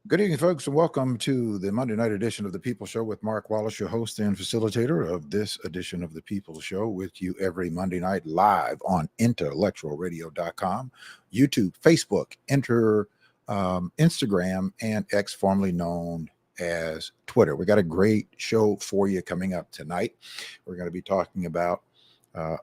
Good evening, folks, and welcome to the Monday night edition of the People Show with Mark Wallace, your host and facilitator of this edition of the People Show, with you every Monday night live on intellectualradio.com, YouTube, Facebook, Instagram, and X, formerly known as Twitter. We got a great show for you coming up tonight. We're going to be talking about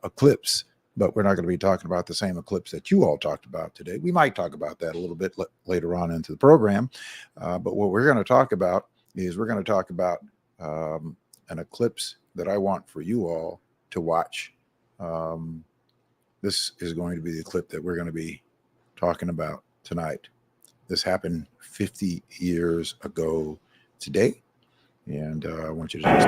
eclipse. But we're not going to be talking about the same eclipse that you all talked about today. We might talk about that a little bit later on into the program. But what we're going to talk about is we're going to talk about an eclipse that I want for you all to watch. This is going to be the clip that we're going to be talking about tonight. This happened 50 years ago today. And I want you to just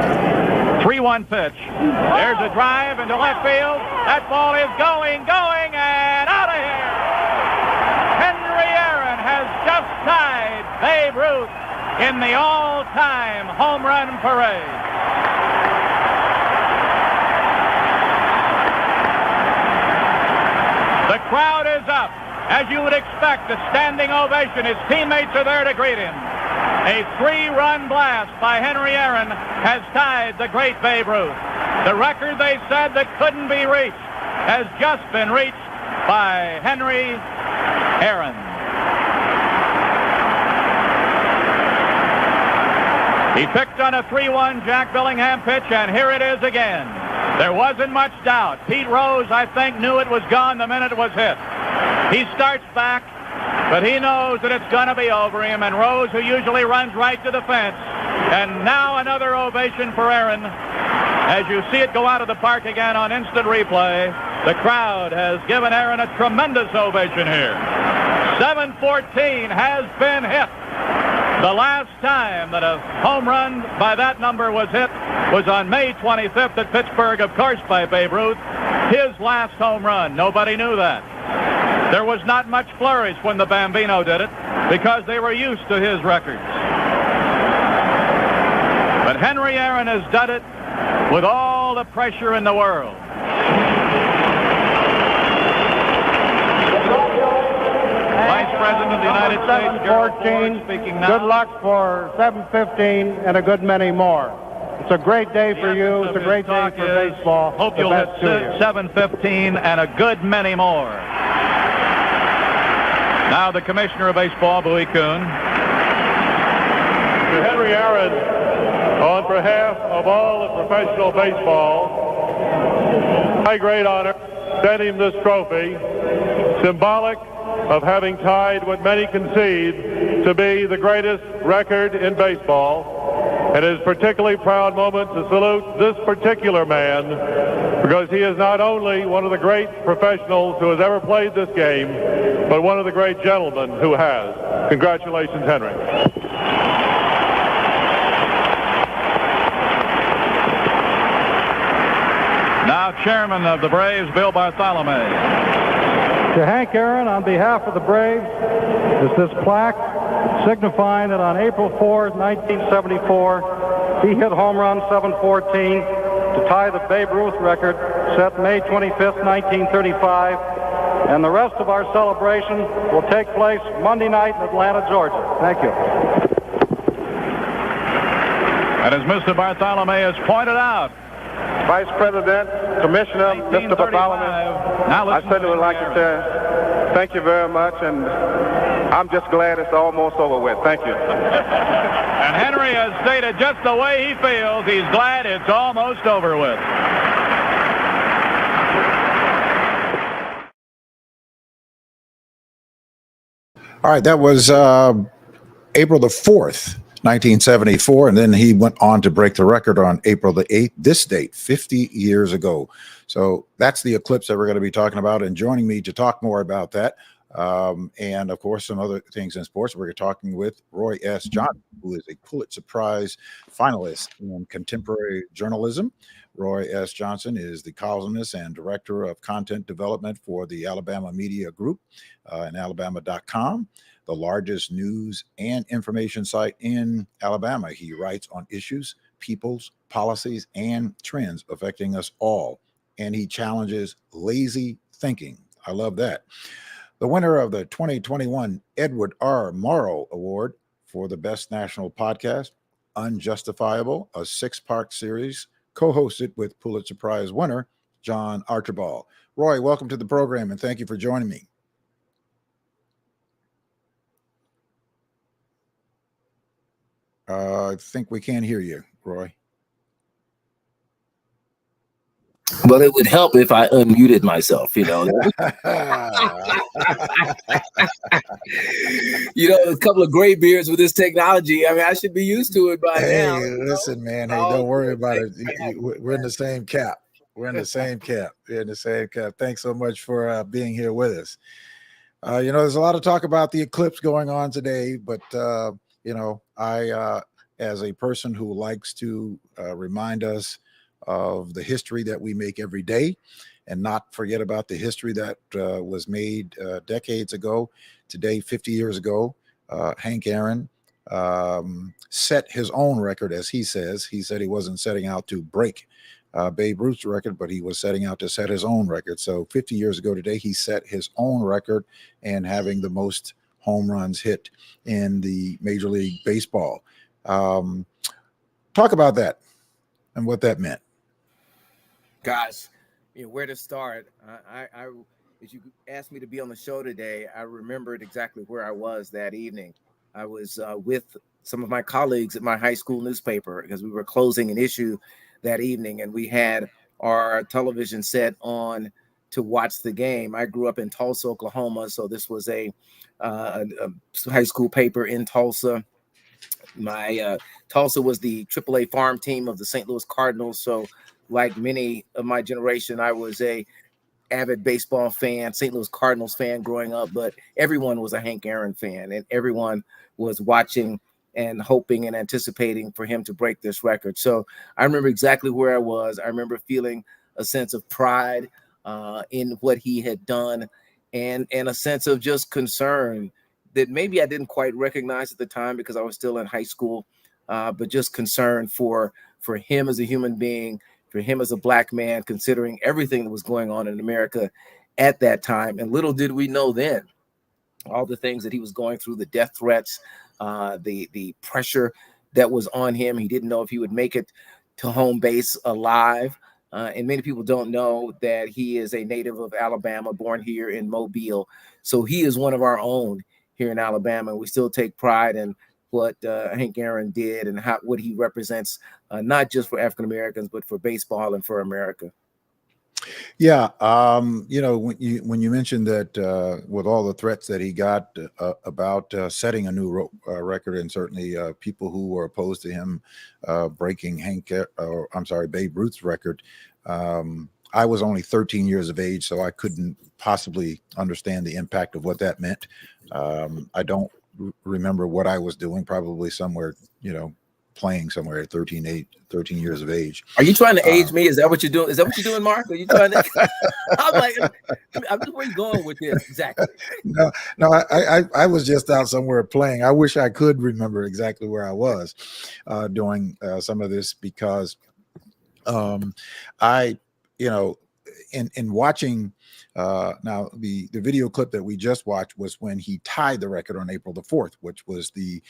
3-1 pitch. There's a drive into left field. That ball is going, and out of here. Henry Aron has just tied Babe Ruth in the all-time home run parade. The crowd is up. As you would expect, a standing ovation. His teammates are there to greet him. A 3-run blast by Henry Aron has tied the great Babe Ruth. The record they said that couldn't be reached has just been reached by Henry Aron. He picked on a 3-1 Jack Billingham pitch, and here it is again. There wasn't much doubt. Pete Rose, I think, knew it was gone the minute it was hit. He starts back, but he knows that it's going to be over him, and Rose, who usually runs right to the fence. And now another ovation for Aron. As you see it go out of the park again on instant replay, the crowd has given Aron a tremendous ovation here. 714 has been hit. The last time that a home run by that number was hit was on May 25th at Pittsburgh, of course, by Babe Ruth. His last home run. Nobody knew that. There was not much flourish when the Bambino did it because they were used to his records. But Henry Aron has done it with all the pressure in the world. Vice President of the United States, 714, speaking now. good luck for 715 and a good many more. It's a great day for you. It's a great day for baseball. Hope you'll hit 715 and a good many more. Now the Commissioner of Baseball, Bowie Kuhn. To Henry Aron, on behalf of all of professional baseball, my great honor, send him this trophy, symbolic of having tied what many concede to be the greatest record in baseball. It is a particularly proud moment to salute this particular man, because he is not only one of the great professionals who has ever played this game, but one of the great gentlemen who has. Congratulations, Henry. Now Chairman of the Braves, Bill Bartholomew. To Hank Aaron, on behalf of the Braves, is this plaque signifying that on April 4, 1974, he hit home run 714 to tie the Babe Ruth record set May 25th, 1935. And the rest of our celebration will take place Monday night in Atlanta, Georgia. Thank you. And as Mr. Bartholomew has pointed out, Vice President, Commissioner, Mr. Bartholomew, I certainly would like to say thank you very much, and I'm just glad it's almost over with. Thank you. And Henry has stated just the way he feels. He's glad it's almost over with. All right, that was April the 4th, 1974, and then he went on to break the record on April the 8th, this date, 50 years ago. So that's the eclipse that we're going to be talking about, and joining me to talk more about that, and of course some other things in sports, we're talking with Roy S. Johnson, who is a Pulitzer Prize finalist in contemporary journalism. Roy S. Johnson is the columnist and director of content development for the Alabama Media Group and alabama.com, the largest news and information site in Alabama. He writes on issues, peoples, policies, and trends affecting us all. And he challenges lazy thinking. I love that. The winner of the 2021 Edward R. Morrow Award for the Best National Podcast, Unjustifiable, a 6-part series co-hosted with Pulitzer Prize winner John Archibald. Roy, welcome to the program, and thank you for joining me. I think we can't hear you, Roy. Well, it would help if I unmuted myself, you know. You know, a couple of gray beards with this technology. I mean, I should be used to it by now. Hey, listen, man. Hey, don't worry about it. We're in the same cap. We're in the same cap. We're in the same cap. Thanks so much for being here with us. You know, there's a lot of talk about the eclipse going on today, but, you know, I, as a person who likes to remind us of the history that we make every day and not forget about the history that was made decades ago. Today, 50 years ago, Hank Aaron set his own record, as he says. He said he wasn't setting out to break Babe Ruth's record, but he was setting out to set his own record. So 50 years ago today, he set his own record and having the most home runs hit in the Major League Baseball. Talk about that and what that meant. Gosh, you know, where to start? As you asked me to be on the show today, I remembered exactly where I was that evening. I was with some of my colleagues at my high school newspaper because we were closing an issue that evening, and we had our television set on to watch the game. I grew up in Tulsa, Oklahoma, so this was a high school paper in Tulsa. My Tulsa was the AAA farm team of the St. Louis Cardinals, so like many of my generation, I was a avid baseball fan, St. Louis Cardinals fan growing up, but everyone was a Hank Aaron fan, and everyone was watching and hoping and anticipating for him to break this record. So I remember exactly where I was. I remember feeling a sense of pride in what he had done, and a sense of just concern that maybe I didn't quite recognize at the time because I was still in high school, but just concern for him as a human being, for him as a Black man, considering everything that was going on in America at that time. And little did we know then all the things that he was going through, the death threats, the pressure that was on him. He didn't know if he would make it to home base alive. And many people don't know that he is a native of Alabama, born here in Mobile. So he is one of our own here in Alabama. We still take pride in what Hank Aaron did and what he represents, not just for African Americans, but for baseball and for America. Yeah, you know, when you mentioned that with all the threats that he got about setting a new record, and certainly people who were opposed to him breaking Babe Ruth's record, I was only 13 years of age, so I couldn't possibly understand the impact of what that meant. I don't remember what I was doing, probably somewhere, you know, playing somewhere at 13 years of age. Are you trying to age me? Is that what you're doing? Is that what you're doing, Mark? Are you trying to? I'm like, where are you going with this exactly? No, I was just out somewhere playing. I wish I could remember exactly where I was doing some of this, because I, you know, in watching now the video clip that we just watched was when he tied the record on April the 4th, which was the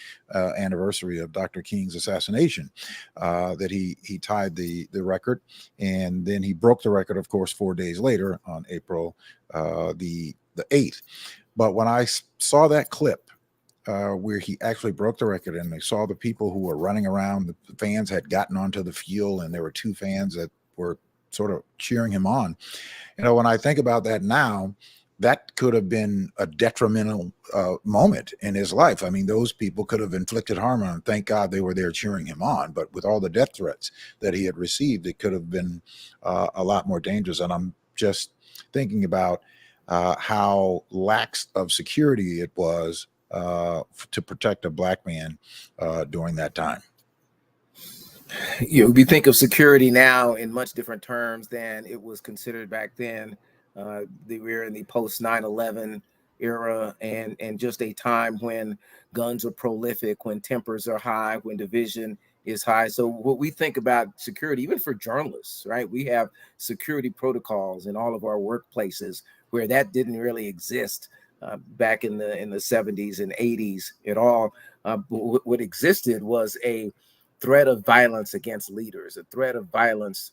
anniversary of Dr. King's assassination, that he tied the record, and then he broke the record, of course, 4 days later on April the 8th. But when I saw that clip where he actually broke the record, and I saw the people who were running around, the fans had gotten onto the field, and there were 2 fans that were sort of cheering him on. You know, when I think about that now, that could have been a detrimental moment in his life. I mean, those people could have inflicted harm on him. Thank God they were there cheering him on. But with all the death threats that he had received, it could have been a lot more dangerous. And I'm just thinking about how lax of security it was to protect a Black man during that time. You know, we think of security now in much different terms than it was considered back then. We were in the post 9/11 era, and just a time when guns are prolific, when tempers are high, when division is high. So what we think about security, even for journalists, right? We have security protocols in all of our workplaces where that didn't really exist back in the 70s and 80s at all. What existed was a threat of violence against leaders, a threat of violence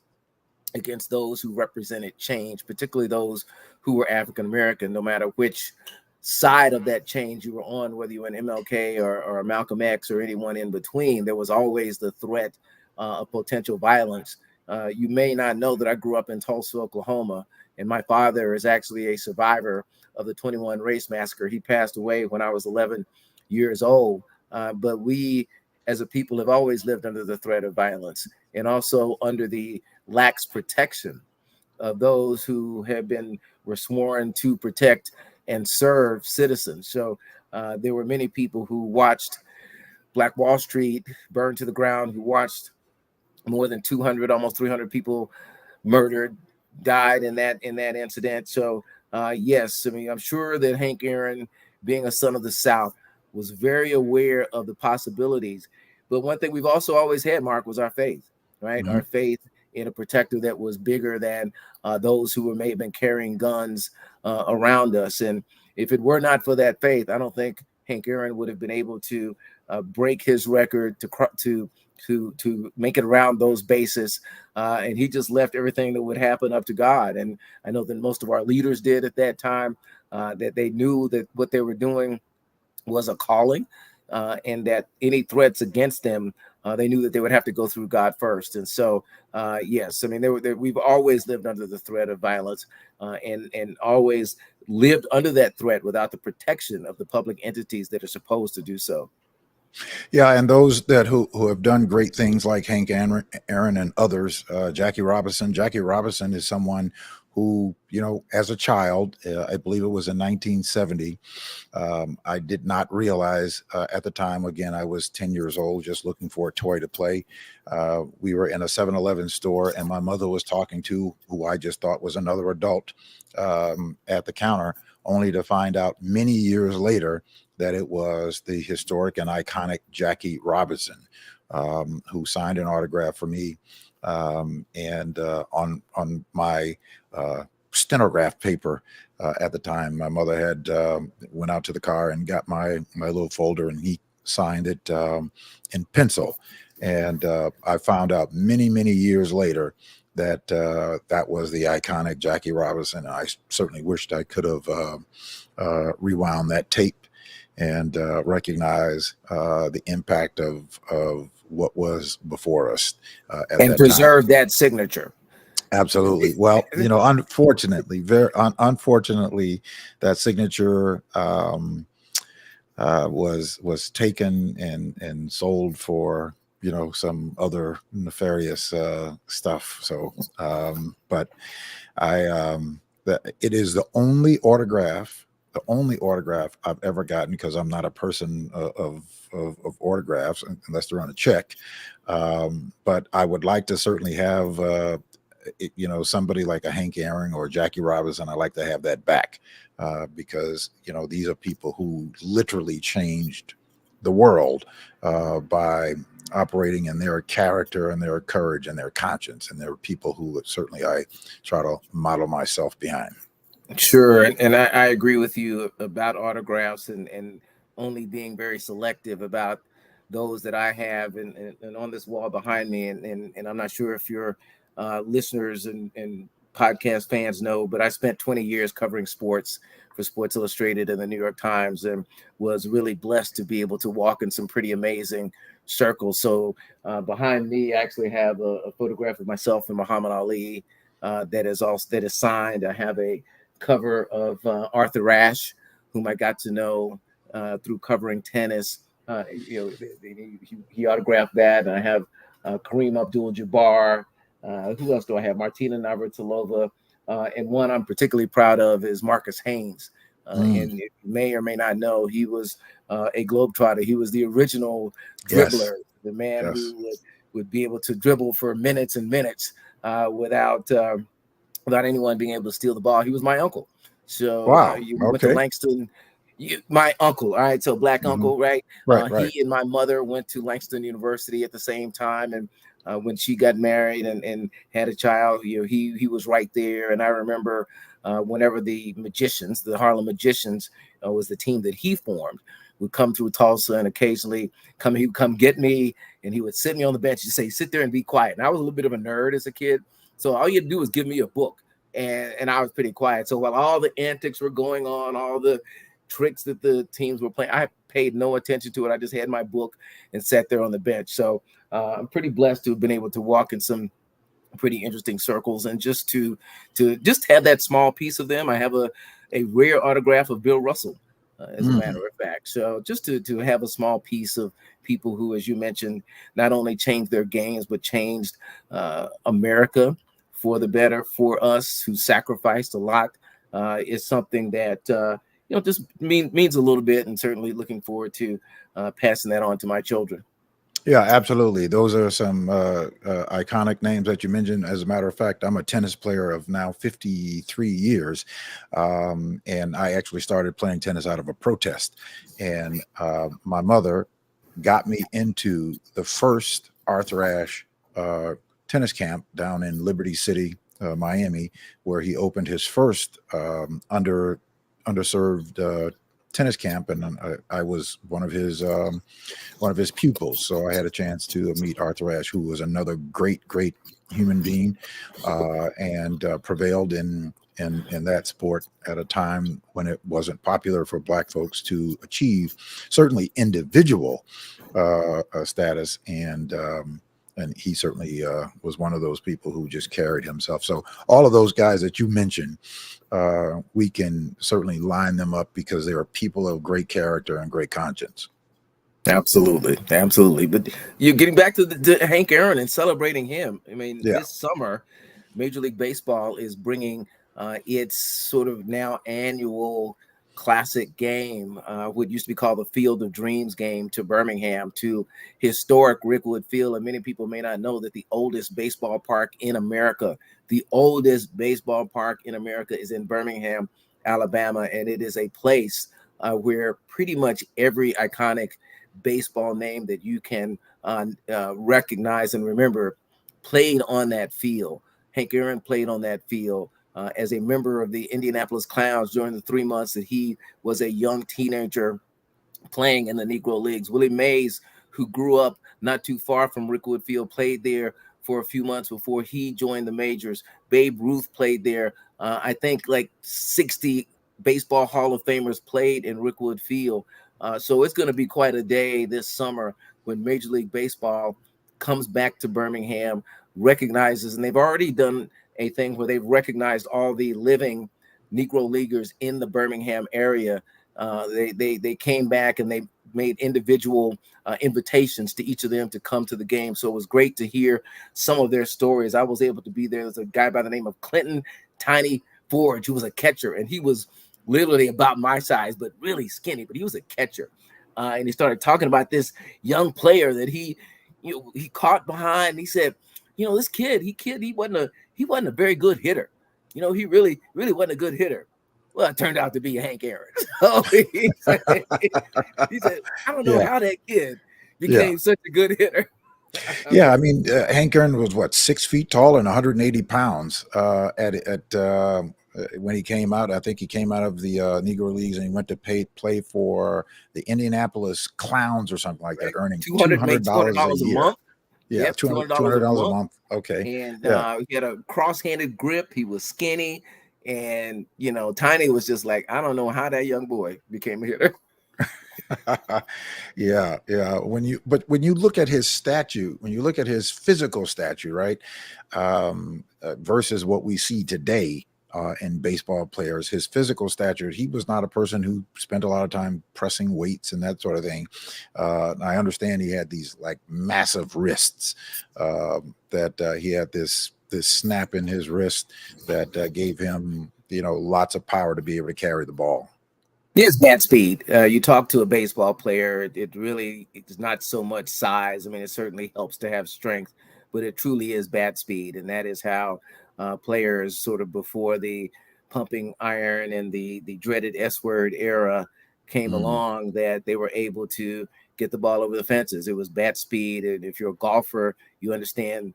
against those who represented change, particularly those who were African American, no matter which side of that change you were on, whether you were an MLK or Malcolm X or anyone in between. There was always the threat of potential violence. You may not know that I grew up in Tulsa, Oklahoma, and my father is actually a survivor of the 21 Race Massacre. He passed away when I was 11 years old. But we, as a people, have always lived under the threat of violence and also under the lax protection of those who were sworn to protect and serve citizens. So there were many people who watched Black Wall Street burn to the ground, who watched more than 200, almost 300 people murdered, died in that incident. So yes, I mean, I'm sure that Hank Aaron, being a son of the South, was very aware of the possibilities. But one thing we've also always had, Mark, was our faith, right? Mm-hmm. Our faith in a protector that was bigger than those who may have been carrying guns around us. And if it were not for that faith, I don't think Hank Aaron would have been able to break his record to make it around those bases. And he just left everything that would happen up to God. And I know that most of our leaders did at that time, that they knew that what they were doing was a calling, and that any threats against them, they knew that they would have to go through God first. And so, yes, I mean, we've always lived under the threat of violence, and always lived under that threat without the protection of the public entities that are supposed to do so. Yeah, and those that who have done great things like Hank Aaron and others, Jackie Robinson. Jackie Robinson is someone who, as a child, I believe it was in 1970, I did not realize at the time, again, I was 10 years old, just looking for a toy to play. We were in a 7-Eleven store, and my mother was talking to who I just thought was another adult at the counter, only to find out many years later that it was the historic and iconic Jackie Robinson, who signed an autograph for me. And on my stenograph paper at the time, my mother had went out to the car and got my little folder, and he signed it in pencil. And I found out many years later that that was the iconic Jackie Robinson. I certainly wished I could have rewound that tape and recognize the impact of what was before us and preserve that signature. Absolutely. Well, unfortunately, unfortunately, that signature was taken and sold for some other nefarious stuff. So, but it is the only autograph I've ever gotten, because I'm not a person of autographs unless they're on a check. But I would like to certainly have, somebody like a Hank Aaron or Jackie Robinson. I like to have that back because, these are people who literally changed the world by operating in their character and their courage and their conscience. And they're people who certainly I try to model myself behind. Sure. And I agree with you about autographs and only being very selective about those that I have and on this wall behind me. And I'm not sure if your listeners and podcast fans know, but I spent 20 years covering sports for Sports Illustrated and the New York Times, and was really blessed to be able to walk in some pretty amazing circles. So behind me, I actually have a photograph of myself and Muhammad Ali that is signed. I have a cover of Arthur Ashe, whom I got to know through covering tennis. He autographed that. And I have Kareem Abdul-Jabbar. Who else do I have? Martina Navratilova. And one I'm particularly proud of is Marcus Haynes. And you may or may not know, he was a Globetrotter. He was the original dribbler, the man who would be able to dribble for minutes and minutes without anyone being able to steal the ball. He was my uncle. So you went to Langston. My uncle, all right, so black uncle, right? Right. He and my mother went to Langston University at the same time, and when she got married and had a child, he was right there. And I remember whenever the Harlem Magicians, was the team that he formed. Would come through Tulsa and occasionally he would come get me, and he would sit me on the bench and say, sit there and be quiet. And I was a little bit of a nerd as a kid. So all you had to do was give me a book, and I was pretty quiet. So while all the antics were going on, all the tricks that the teams were playing, I paid no attention to it. I just had my book and sat there on the bench. So I'm pretty blessed to have been able to walk in some pretty interesting circles, and just to just have that small piece of them. I have a rare autograph of Bill Russell, as a matter of fact. So just to have a small piece of people who, as you mentioned, not only changed their games, but changed America for the better for us, who sacrificed a lot, is something that just means a little bit, and certainly looking forward to passing that on to my children. Yeah, absolutely. Those are some iconic names that you mentioned. As a matter of fact, I'm a tennis player of now 53 years. And I actually started playing tennis out of a protest. And my mother got me into the first Arthur Ashe tennis camp down in Liberty City, Miami, where he opened his first underserved tennis camp, and I was one of his pupils. So I had a chance to meet Arthur Ashe, who was another great human being, and prevailed in that sport at a time when it wasn't popular for Black folks to achieve certainly individual status, and he certainly was one of those people who just carried himself. So all of those guys that you mentioned, we can certainly line them up because they are people of great character and great conscience. Absolutely. But you're getting back to Hank Aaron and celebrating him. I mean, This summer, Major League Baseball is bringing its sort of now annual classic game, what used to be called the Field of Dreams game, to Birmingham, to historic Rickwood Field. And many people may not know that the oldest baseball park in America is in Birmingham, Alabama. And it is a place where pretty much every iconic baseball name that you can recognize and remember played on that field. Hank Aaron played on that field as a member of the Indianapolis Clowns during the 3 months that he was a young teenager playing in the Negro Leagues. Willie Mays, who grew up not too far from Rickwood Field, played there for a few months before he joined the majors. Babe Ruth played there. I think like 60 baseball Hall of Famers played in Rickwood Field. So it's going to be quite a day this summer when Major League Baseball comes back to Birmingham, recognizes, and they've already done a thing where they've recognized all the living Negro Leaguers in the Birmingham area. They came back and they made individual invitations to each of them to come to the game. So it was great to hear some of their stories. I was able to be there. There's a guy by the name of Clinton Tiny Forge, who was a catcher, and he was literally about my size, but really skinny, but he was a catcher. And he started talking about this young player that he caught behind. And he said, this kid, he wasn't a very good hitter. He really wasn't a good hitter. Well, it turned out to be Hank Aaron. So he said, I don't know how that kid became such a good hitter. Yeah, I mean, Hank Aaron was 6 feet tall and 180 pounds when he came out. I think he came out of the Negro Leagues and he went to play for the Indianapolis Clowns or something like that, earning $200 a year. Yeah, $200 a month. Okay. And he had a cross-handed grip. He was skinny. And, Tiny was just like, I don't know how that young boy became a hitter. Yeah. When you look at his statue, when you look at his physical statue, right, versus what we see today in baseball players, his physical stature, he was not a person who spent a lot of time pressing weights and that sort of thing. I understand he had these like massive wrists, that he had this snap in his wrist that gave him, lots of power to be able to carry the ball. It's bat speed. You talk to a baseball player, it's not so much size. I mean, it certainly helps to have strength, but it truly is bat speed. And that is how players sort of before the pumping iron and the dreaded S-word era came along, that they were able to get the ball over the fences. It was bat speed. And if you're a golfer, you understand,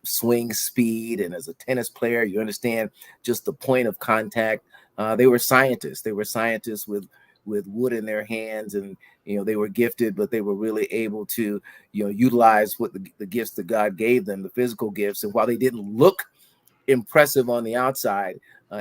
swing speed. And as a tennis player, you understand just the point of contact They were scientists. They were scientists with wood in their hands, and they were gifted, but they were really able to utilize what the gifts that God gave them, the physical gifts. And while they didn't look impressive on the outside,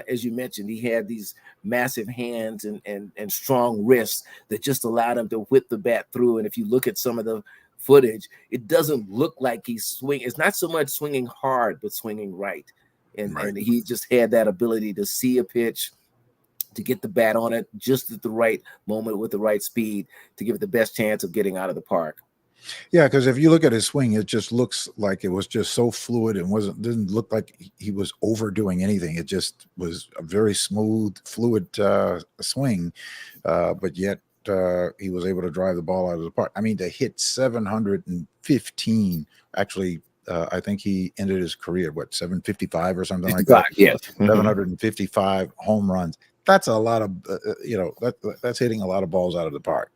as you mentioned, he had these massive hands and strong wrists that just allowed him to whip the bat through. And if you look at some of the footage, it doesn't look like he's swinging. It's not so much swinging hard, but swinging right. And he just had that ability to see a pitch, to get the bat on it just at the right moment with the right speed to give it the best chance of getting out of the park. Yeah, because if you look at his swing, it just looks like it was just so fluid and didn't look like he was overdoing anything. It just was a very smooth, fluid swing, but yet he was able to drive the ball out of the park. I mean, to hit 715, actually, I think he ended his career, 755 or something like that? Yes. 755 home runs. That's a lot of, that's hitting a lot of balls out of the park.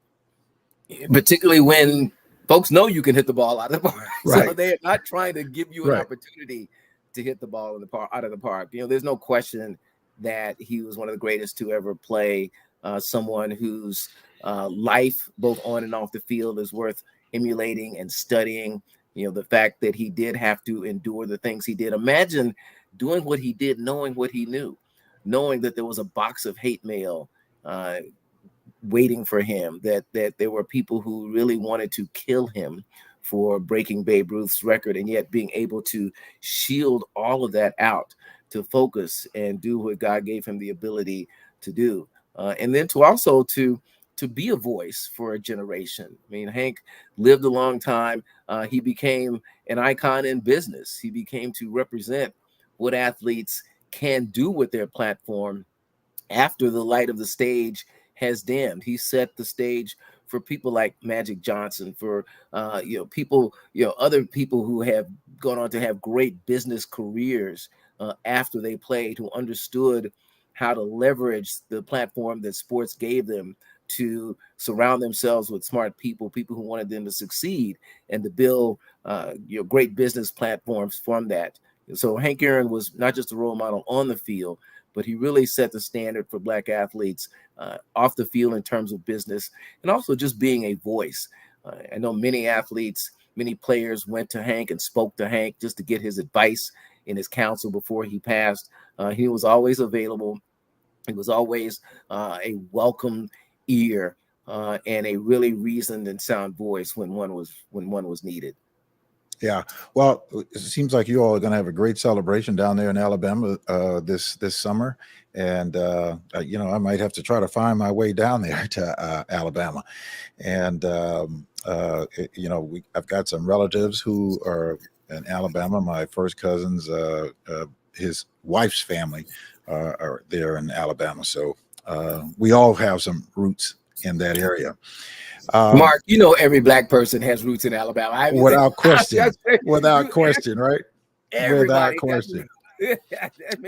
Particularly when folks know you can hit the ball out of the park. Right. So they're not trying to give you an opportunity to hit the ball in the park, out of the park. There's no question that he was one of the greatest to ever play, someone whose life, both on and off the field, is worth emulating and studying. The fact that he did have to endure the things he did. Imagine doing what he did, knowing what he knew, knowing that there was a box of hate mail waiting for him, that there were people who really wanted to kill him for breaking Babe Ruth's record, and yet being able to shield all of that out to focus and do what God gave him the ability to do. And then to also to be a voice for a generation. I mean, Hank lived a long time. He became an icon in business. He became to represent what athletes can do with their platform after the light of the stage has dimmed. He set the stage for people like Magic Johnson, for people, other people who have gone on to have great business careers after they played, who understood how to leverage the platform that sports gave them to surround themselves with smart people who wanted them to succeed, and to build great business platforms from that. So Hank Aaron was not just a role model on the field, but he really set the standard for Black athletes off the field in terms of business, and also just being a voice. I know many athletes, many players went to Hank and spoke to Hank just to get his advice and his counsel before he passed. He was always available. He was always a welcome ear and a really reasoned and sound voice when one was needed. Yeah, well, it seems like you all are going to have a great celebration down there in Alabama this summer, and I might have to try to find my way down there to Alabama, and I've got some relatives who are in Alabama. My first cousin's his wife's family are there in Alabama, so we all have some roots in that area. Mark, every Black person has roots in Alabama. Without question. Without question, right? Everybody Without question. Maybe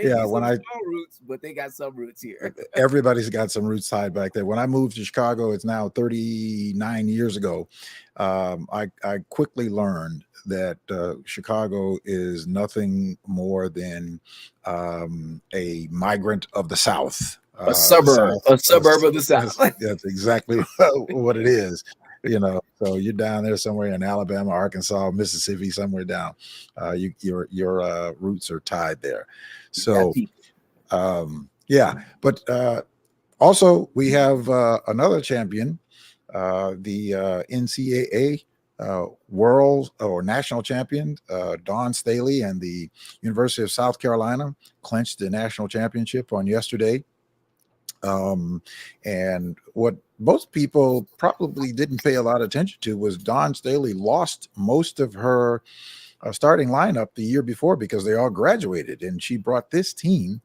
when small roots, but they got some roots here. Everybody's got some roots tied back there. When I moved to Chicago, it's now 39 years ago. I quickly learned that Chicago is nothing more than a migrant of the South. A suburb of the South. That's exactly what it is. So you're down there somewhere in Alabama, Arkansas, Mississippi, somewhere down. Your roots are tied there. So, But also we have another champion, the NCAA world or national champion, Dawn Staley, and the University of South Carolina clinched the national championship on yesterday. And what most people probably didn't pay a lot of attention to was Dawn Staley lost most of her starting lineup the year before because they all graduated, and she brought this team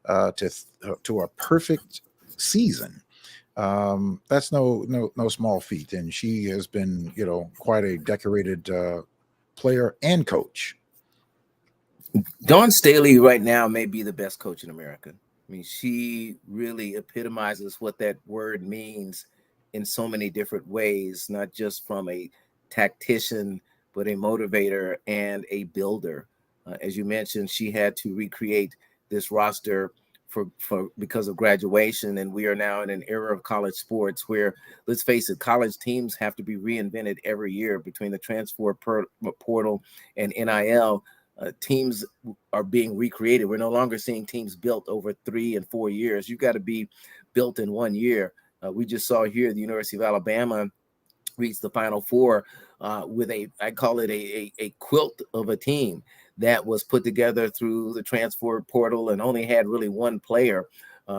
to a perfect season. That's no small feat, and she has been quite a decorated player and coach. Dawn Staley right now may be the best coach in America. I mean, she really epitomizes what that word means in so many different ways, not just from a tactician, but a motivator and a builder. As you mentioned, she had to recreate this roster because of graduation, and we are now in an era of college sports where, let's face it, college teams have to be reinvented every year. Between the transfer portal and NIL, teams are being recreated. We're no longer seeing teams built over 3 and 4 years. You've got to be built in 1 year. We just saw here the University of Alabama reached the Final Four with I call it a quilt of a team that was put together through the transfer portal and only had really one player,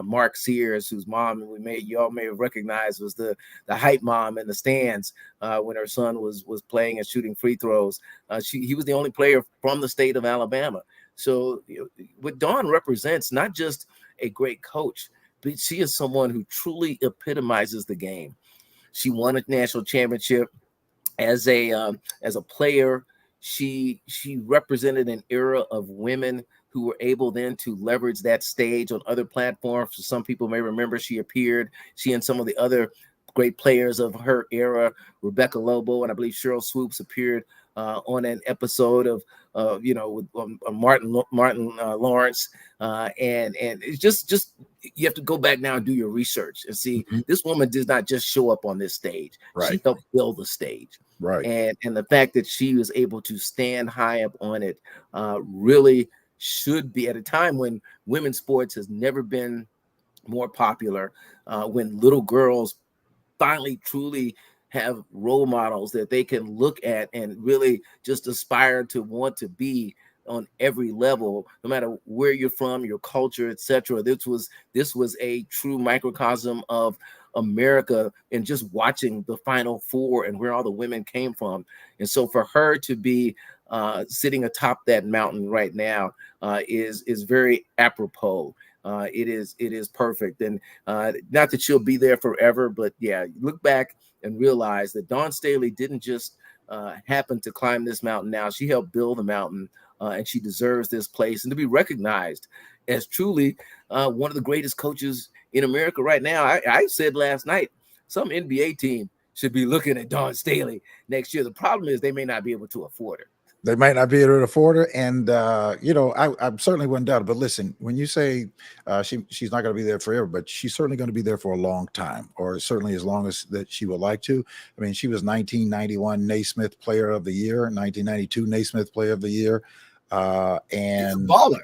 Mark Sears, whose mom you all may have recognized was the hype mom in the stands when her son was playing and shooting free throws. He was the only player from the state of Alabama. So what Dawn represents, not just a great coach, but she is someone who truly epitomizes the game. She won a national championship as a player. She represented an era of women who were able then to leverage that stage on other platforms. So some people may remember she and some of the other great players of her era, Rebecca Lobo and I believe Cheryl Swoops, appeared on an episode of with Martin Lawrence, and it's just you have to go back now and do your research and see this woman did not just show up on this stage. Right. She helped build the stage. Right. And the fact that she was able to stand high up on it really should be, at a time when women's sports has never been more popular, when little girls finally truly have role models that they can look at and really just aspire to want to be on every level, no matter where you're from, your culture, etc. This was a true microcosm of America, and just watching the Final Four and where all the women came from. And so for her to be sitting atop that mountain right now is very apropos. It is perfect. And not that she'll be there forever, but yeah, look back and realize that Dawn Staley didn't just happen to climb this mountain. Now she helped build the mountain, and she deserves this place and to be recognized as truly one of the greatest coaches in America right now. I said last night, some NBA team should be looking at Dawn Staley next year. The problem is they may not be able to afford her. They might not be able to afford her, and I certainly wouldn't doubt it. But listen, when you say she's not going to be there forever, but she's certainly going to be there for a long time, or certainly as long as that she would like to. I mean, she was 1991 Naismith Player of the Year, 1992 Naismith Player of the Year, and she's a baller.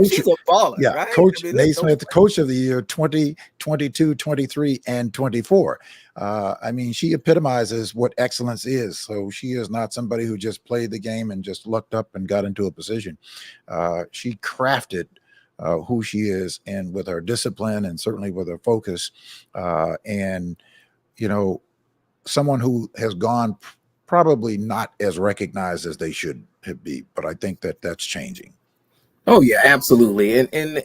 She's a baller. Yeah, right? Coach Naismith, Coach of the Year 20, 22, 23, and 24. I mean, she epitomizes what excellence is. So she is not somebody who just played the game and just looked up and got into a position. She crafted who she is, and with her discipline and certainly with her focus, and someone who has gone probably not as recognized as they should be, but I think that that's changing. Oh yeah, absolutely. And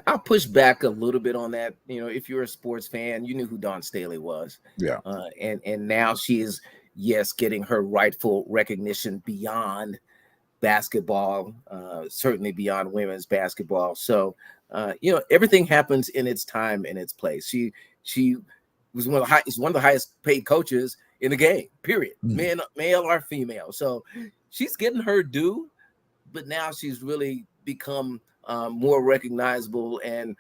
I'll push back a little bit on that. If you're a sports fan, you knew who Dawn Staley was. Yeah. And now she is, yes, getting her rightful recognition beyond basketball, certainly beyond women's basketball. So, everything happens in its time and its place. She was one of the highest paid coaches in the game, period. Male or female. So she's getting her due, but now she's really become more recognizable and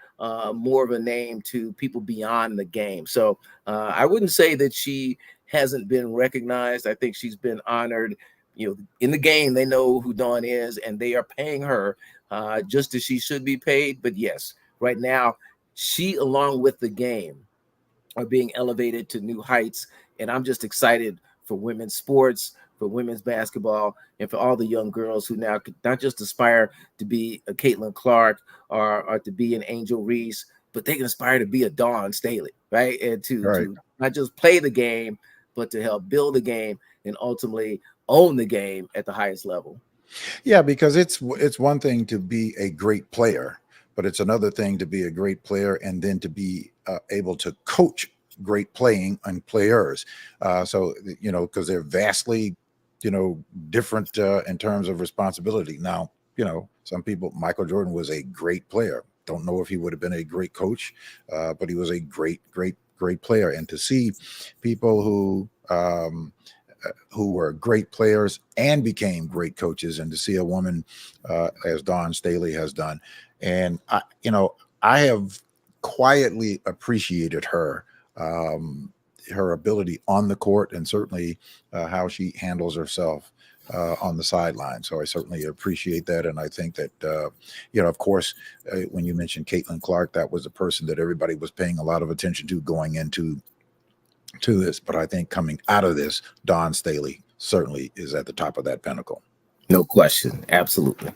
more of a name to people beyond the game. So I wouldn't say that she hasn't been recognized. I think she's been honored. In the game, they know who Dawn is, and they are paying her just as she should be paid. But yes, right now, she, along with the game, are being elevated to new heights. And I'm just excited for women's sports, for women's basketball, and for all the young girls who now could not just aspire to be a Caitlin Clark or to be an Angel Reese, but they can aspire to be a Dawn Staley, right? And to not just play the game, but to help build the game and ultimately own the game at the highest level. Yeah, because it's one thing to be a great player, but it's another thing to be a great player and then to be able to coach great playing and players. So, because they're vastly, different in terms of responsibility. Now, some people, Michael Jordan was a great player. Don't know if he would have been a great coach, but he was a great player. And to see people who were great players and became great coaches, and to see a woman as Dawn Staley has done. And I I have quietly appreciated her, her ability on the court, and certainly how she handles herself on the sideline. So I certainly appreciate that. And I think that, of course, when you mentioned Caitlin Clark, that was a person that everybody was paying a lot of attention to going into this. But I think coming out of this, Dawn Staley certainly is at the top of that pinnacle. No question. Absolutely.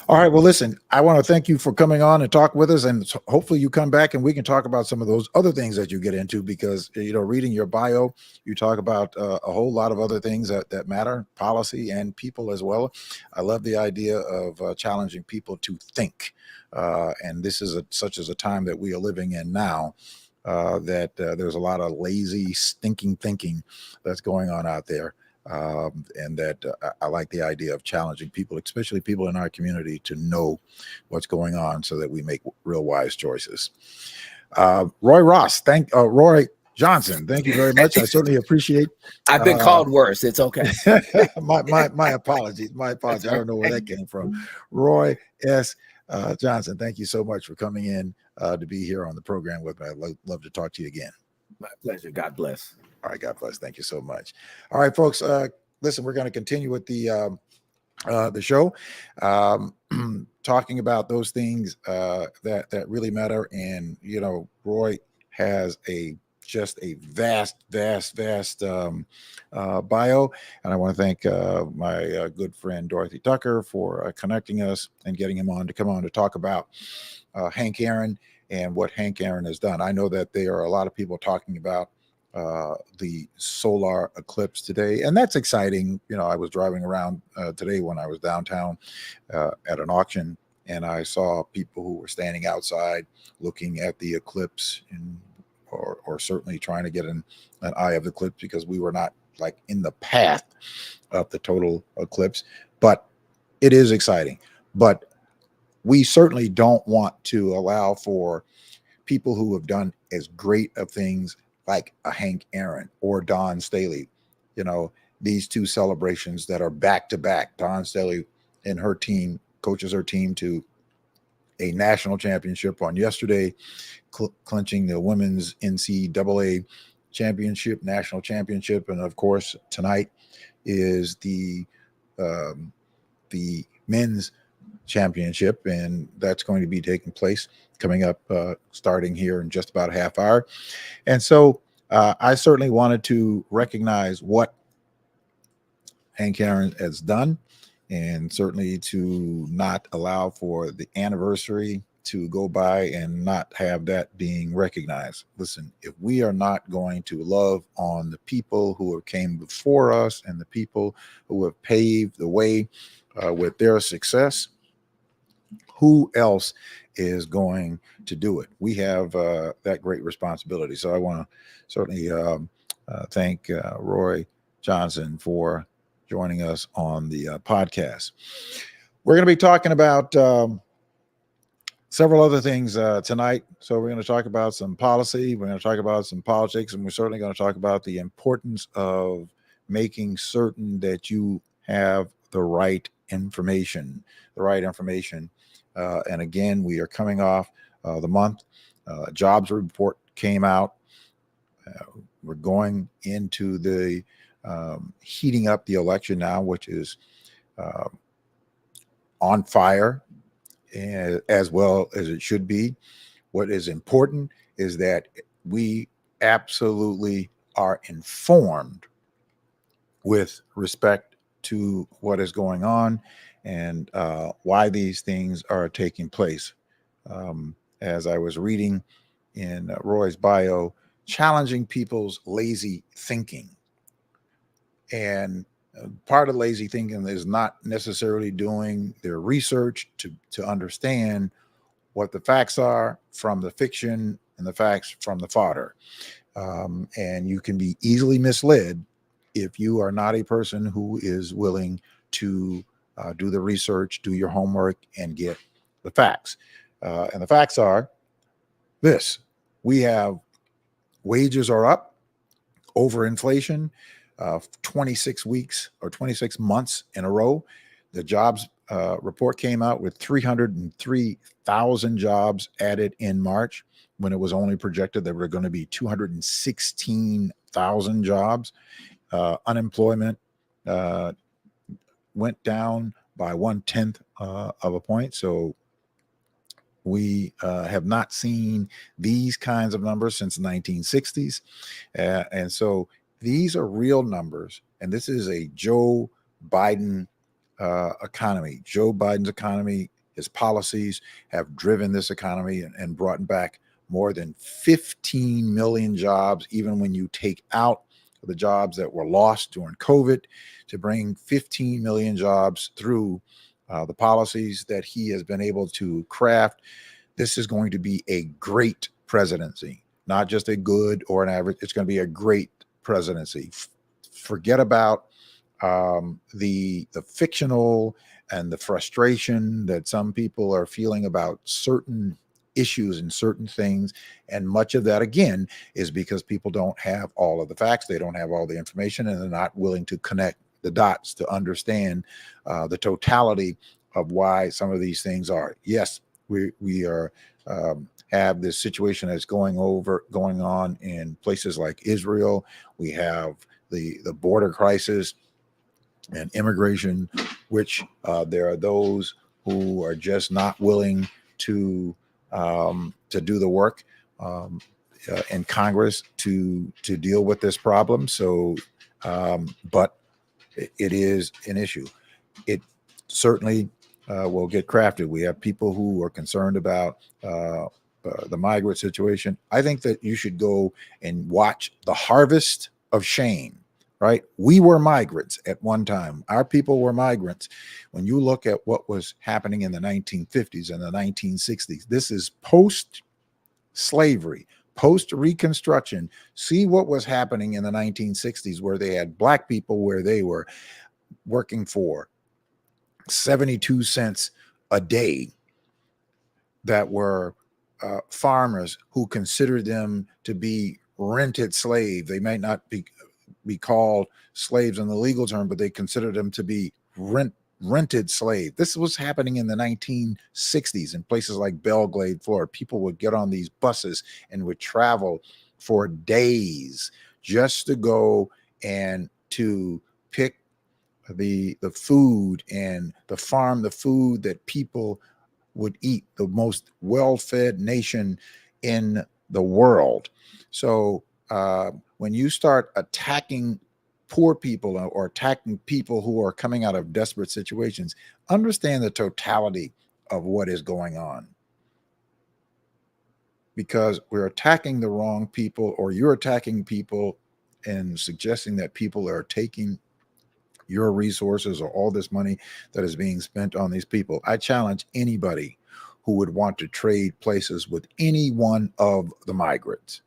All right. Well, listen, I want to thank you for coming on and talk with us, and hopefully you come back and we can talk about some of those other things that you get into, because, reading your bio, you talk about a whole lot of other things that matter, policy and people as well. I love the idea of challenging people to think. And this is such as a time that we are living in now, that there's a lot of lazy, stinking thinking that's going on out there. And that I like the idea of challenging people, especially people in our community, to know what's going on so that we make real wise choices. Roy Johnson, thank you very much. I certainly appreciate. I've been called worse. It's okay. my apologies. My apologies. I don't know where that came from. Roy S. Johnson, thank you so much for coming in to be here on the program with me. I'd love to talk to you again. My pleasure. God bless. All right, God bless. Thank you so much. All right, folks. Listen, we're going to continue with the show, talking about those things that really matter. And Roy has just a vast bio, and I want to thank my good friend Dorothy Tucker for connecting us and getting him on to talk about Hank Aaron and what Hank Aaron has done. I know that there are a lot of people talking about the solar eclipse today, and that's exciting. I was driving around today when I was downtown at an auction, and I saw people who were standing outside looking at the eclipse, or certainly trying to get an eye of the eclipse, because we were not like in the path of the total eclipse. But it is exciting. But we certainly don't want to allow for people who have done as great of things like a Hank Aaron or Dawn Staley, these two celebrations that are back to back. Dawn Staley and her team coaches her team to a national championship on yesterday, clinching the women's NCAA championship, national championship. And of course, tonight is the men's championship, and that's going to be taking place coming up, starting here in just about a half hour. And so I certainly wanted to recognize what Hank Aaron has done, and certainly to not allow for the anniversary to go by and not have that being recognized. Listen, if we are not going to love on the people who have came before us and the people who have paved the way with their success, who else is going to do it? We have that great responsibility. So I want to certainly thank Roy Johnson for joining us on the podcast. We're going to be talking about several other things tonight. So we're going to talk about some policy. We're going to talk about some politics, and we're certainly going to talk about the importance of making certain that you have the right information. And again, we are coming off the month. Jobs report came out. We're going into the heating up the election now, which is on fire, as well as it should be. What is important is that we absolutely are informed with respect to what is going on and why these things are taking place. As I was reading in Roy's bio, challenging people's lazy thinking. And part of lazy thinking is not necessarily doing their research to understand what the facts are from the fiction and the facts from the fodder. And you can be easily misled if you are not a person who is willing to do the research, do your homework, and get the facts. And the facts are this: we have wages are up over inflation, 26 weeks or 26 months in a row. The jobs report came out with 303,000 jobs added in March, when it was only projected there were going to be 216,000 jobs. Unemployment went down by 1/10 of a point. So we have not seen these kinds of numbers since the 1960s. And so these are real numbers. And this is a Joe Biden economy. Joe Biden's economy, his policies have driven this economy and brought back more than 15 million jobs, even when you take out the jobs that were lost during COVID, to bring 15 million jobs through the policies that he has been able to craft. This is going to be a great presidency, not just a good or an average. It's going to be a great presidency. Forget about the fictional and the frustration that some people are feeling about certain issues and certain things. And much of that, again, is because people don't have all of the facts. They don't have all the information, and they're not willing to connect the dots to understand the totality of why some of these things are. Yes, we are have this situation that's going on in places like Israel. We have the border crisis and immigration, which there are those who are just not willing to do the work in Congress to deal with this problem. So, but it is an issue. It certainly will get crafted. We have people who are concerned about the migrant situation. I think that you should go and watch The Harvest of Shame. Right? We were migrants at one time. Our people were migrants. When you look at what was happening in the 1950s and the 1960s, this is post-slavery, post-Reconstruction. See what was happening in the 1960s, where they had black people where they were working for 72 cents a day, that were farmers who considered them to be rented slaves. They might not be called slaves in the legal term, but they considered them to be rented slave. This was happening in the 1960s in places like Belgrade, Florida. People would get on these buses and would travel for days just to go and to pick the food and the farm, the food that people would eat, the most well-fed nation in the world. So when you start attacking poor people or attacking people who are coming out of desperate situations, understand the totality of what is going on. Because we're attacking the wrong people, or you're attacking people and suggesting that people are taking your resources or all this money that is being spent on these people. I challenge anybody who would want to trade places with any one of the migrants.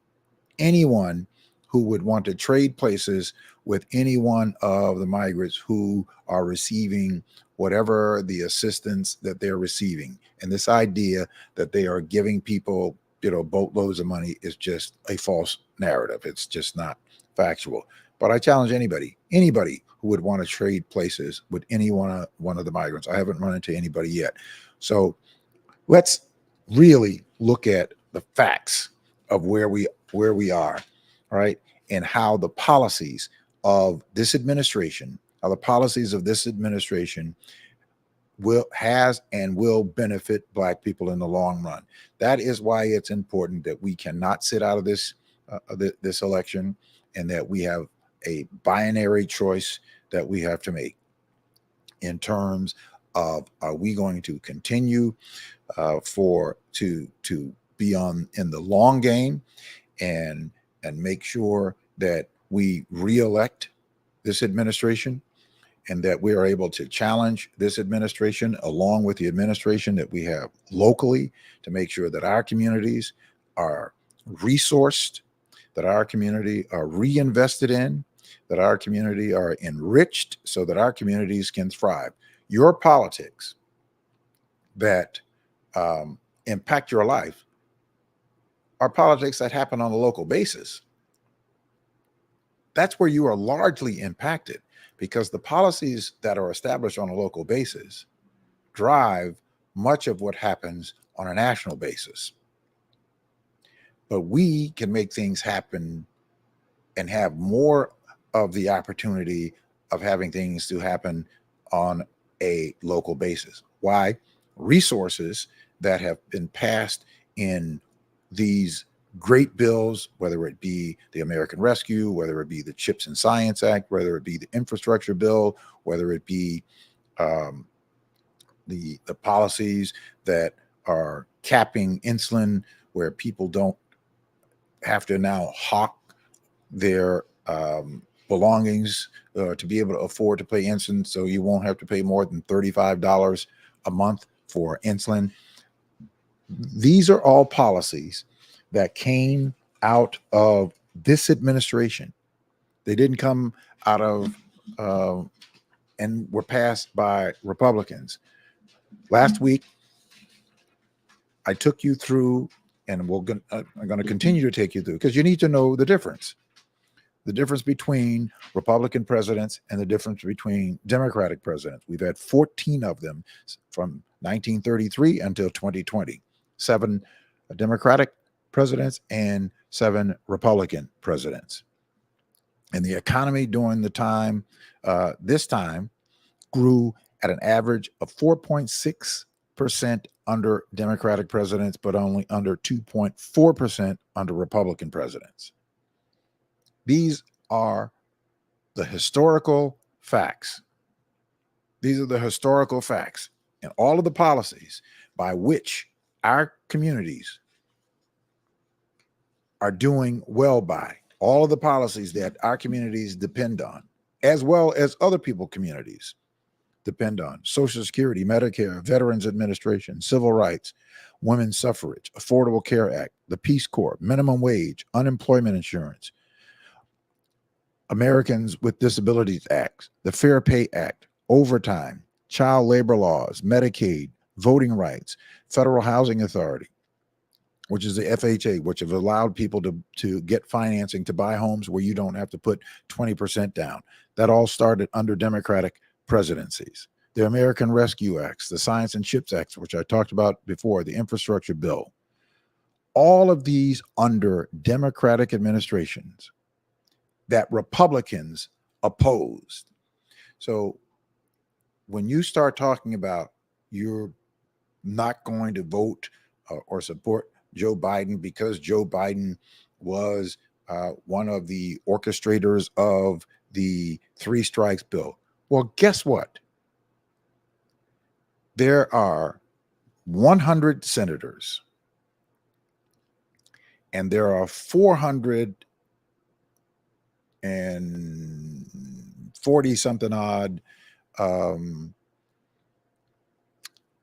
Anyone who would want to trade places with any one of the migrants who are receiving whatever the assistance that they're receiving. And this idea that they are giving people, boatloads of money is just a false narrative. It's just not factual. But I challenge anybody who would want to trade places with any one of the migrants. I haven't run into anybody yet. So let's really look at the facts of where we are, right? And how the policies of this administration, will benefit Black people in the long run. That is why it's important that we cannot sit out of this election, and that we have a binary choice that we have to make in terms of, are we going to continue to be in the long game and make sure that we reelect this administration, and that we are able to challenge this administration along with the administration that we have locally, to make sure that our communities are resourced, that our community are reinvested in, that our community are enriched, so that our communities can thrive. Your politics that impact your life are politics that happen on a local basis. That's where you are largely impacted, because the policies that are established on a local basis drive much of what happens on a national basis. But we can make things happen and have more of the opportunity of having things to happen on a local basis. Why? Resources that have been passed in these great bills, whether it be the American Rescue, whether it be the CHIPS and Science Act, whether it be the infrastructure bill, whether it be the policies that are capping insulin, where people don't have to now hawk their belongings to be able to afford to pay insulin, so you won't have to pay more than $35 a month for insulin. These are all policies that came out of this administration. They didn't come out of and were passed by Republicans. Last week, I took you through, and I'm going to continue to take you through, because you need to know the difference between Republican presidents and the difference between Democratic presidents. We've had 14 of them from 1933 until 2020, 7 Democratic presidents and 7 Republican presidents. And the economy during the time, this time, grew at an average of 4.6% under Democratic presidents, but only under 2.4% under Republican presidents. These are the historical facts. These are the historical facts, and all of the policies by which our communities are doing well by, all of the policies that our communities depend on, as well as other people's communities depend on: Social Security, Medicare, Veterans Administration, civil rights, women's suffrage, Affordable Care Act, the Peace Corps, minimum wage, unemployment insurance, Americans with Disabilities Act, the Fair Pay Act, overtime, child labor laws, Medicaid, voting rights, Federal Housing Authority, which is the FHA, which have allowed people to get financing to buy homes where you don't have to put 20% down. That all started under Democratic presidencies. The American Rescue Acts, the Science and CHIPS Acts, which I talked about before, the infrastructure bill, all of these under Democratic administrations that Republicans opposed. So when you start talking about you're not going to vote or support Joe Biden because Joe Biden was one of the orchestrators of the 3 strikes bill, well, guess what? There are 100 senators, and there are 440 something odd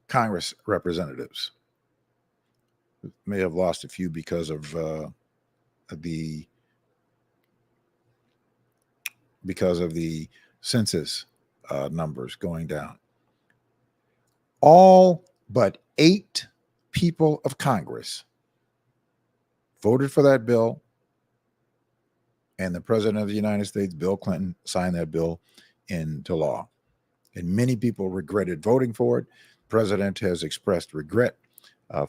Congress representatives. May have lost a few because of the census numbers going down. All but 8 people of Congress voted for that bill, and the President of the United States, Bill Clinton, signed that bill into law. And many people regretted voting for it. The President has expressed regret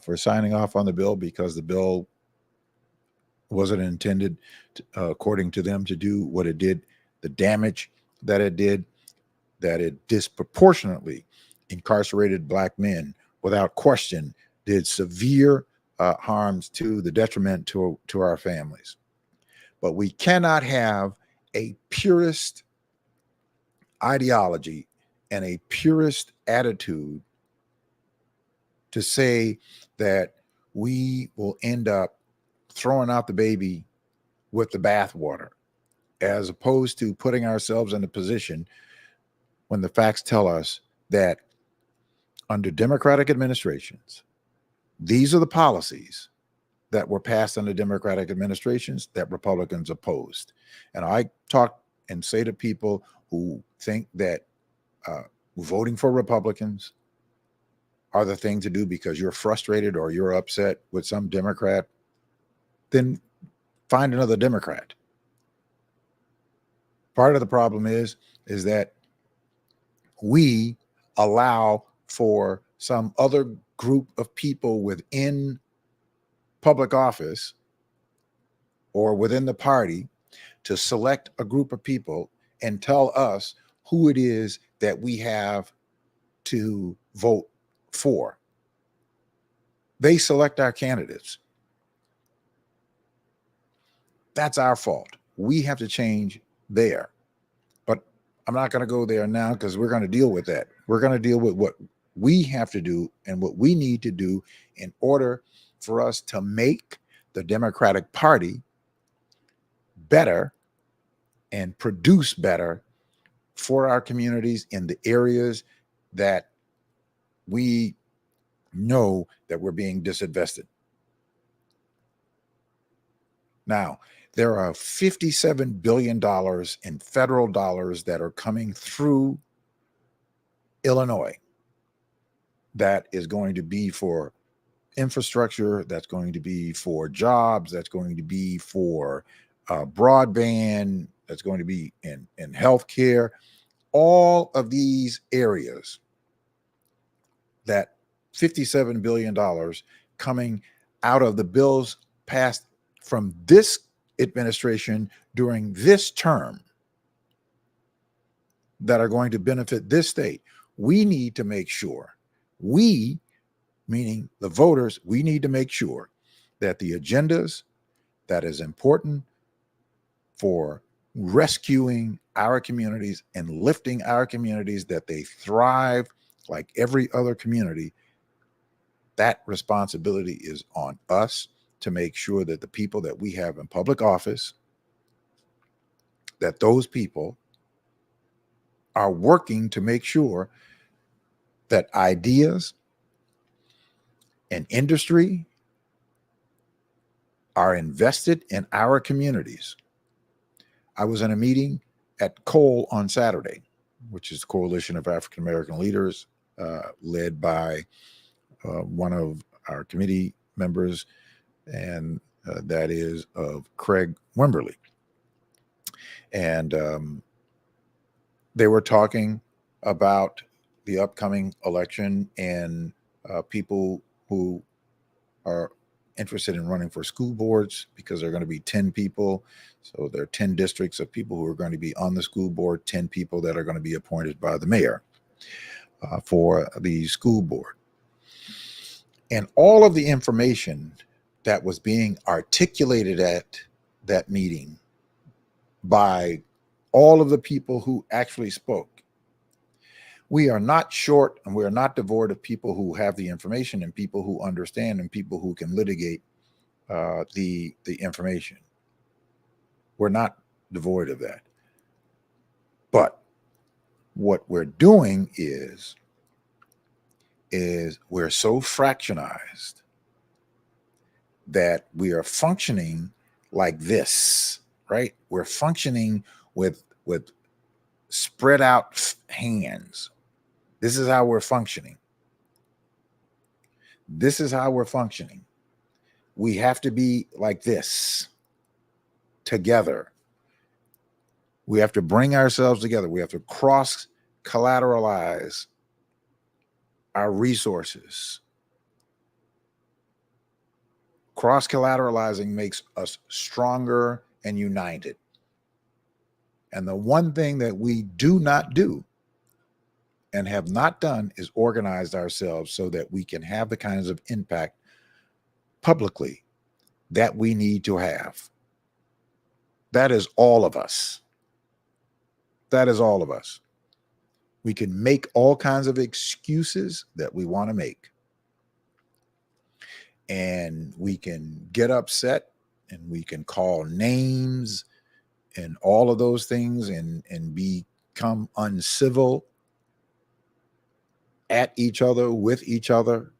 for signing off on the bill, because the bill wasn't intended, according to them, to do what it did, the damage that it did, that it disproportionately incarcerated Black men, without question, did severe harms to the detriment to our families. But we cannot have a purist ideology and a purist attitude to say that we will end up throwing out the baby with the bathwater, as opposed to putting ourselves in a position when the facts tell us that under Democratic administrations, these are the policies that were passed under Democratic administrations that Republicans opposed. And I talk and say to people who think that voting for Republicans are the thing to do because you're frustrated or you're upset with some Democrat, then find another Democrat. Part of the problem is that we allow for some other group of people within public office or within the party to select a group of people and tell us who it is that we have to vote for. They select our candidates. That's our fault. We have to change there. But I'm not going to go there now because we're going to deal with that. We're going to deal with what we have to do and what we need to do in order for us to make the Democratic Party better and produce better for our communities in the areas that we know that we're being disinvested. Now, there are $57 billion in federal dollars that are coming through Illinois that is going to be for infrastructure, that's going to be for jobs, that's going to be for broadband, that's going to be in healthcare. All of these areas, that $57 billion coming out of the bills passed from this administration during this term that are going to benefit this state. We need to make sure, we, meaning the voters, we need to make sure that the agendas that is important for rescuing our communities and lifting our communities, that they thrive like every other community, that responsibility is on us to make sure that the people that we have in public office, that those people are working to make sure that ideas and industry are invested in our communities. I was in a meeting at COAL on Saturday, which is the Coalition of African American Leaders, led by one of our committee members, and that is of Craig Wimberly. And they were talking about the upcoming election and people who are interested in running for school boards, because there are going to be 10 people. So there are 10 districts of people who are going to be on the school board, 10 people that are going to be appointed by the mayor for the school board. And all of the information that was being articulated at that meeting by all of the people who actually spoke. We are not short and we are not devoid of people who have the information and people who understand and people who can litigate the information. We're not devoid of that. But what we're doing is we're so fractionized that we are functioning like this, right? We're functioning with spread out hands. This is how we're functioning. This is how we're functioning. We have to be like this together. We have to bring ourselves together. We have to cross collateralize our resources. Cross collateralizing makes us stronger and united. And the one thing that we do not do and have not done is organized ourselves so that we can have the kinds of impact publicly that we need to have. That is all of us. That is all of us. We can make all kinds of excuses that we want to make. And we can get upset and we can call names and all of those things and become uncivil at each other, with each other.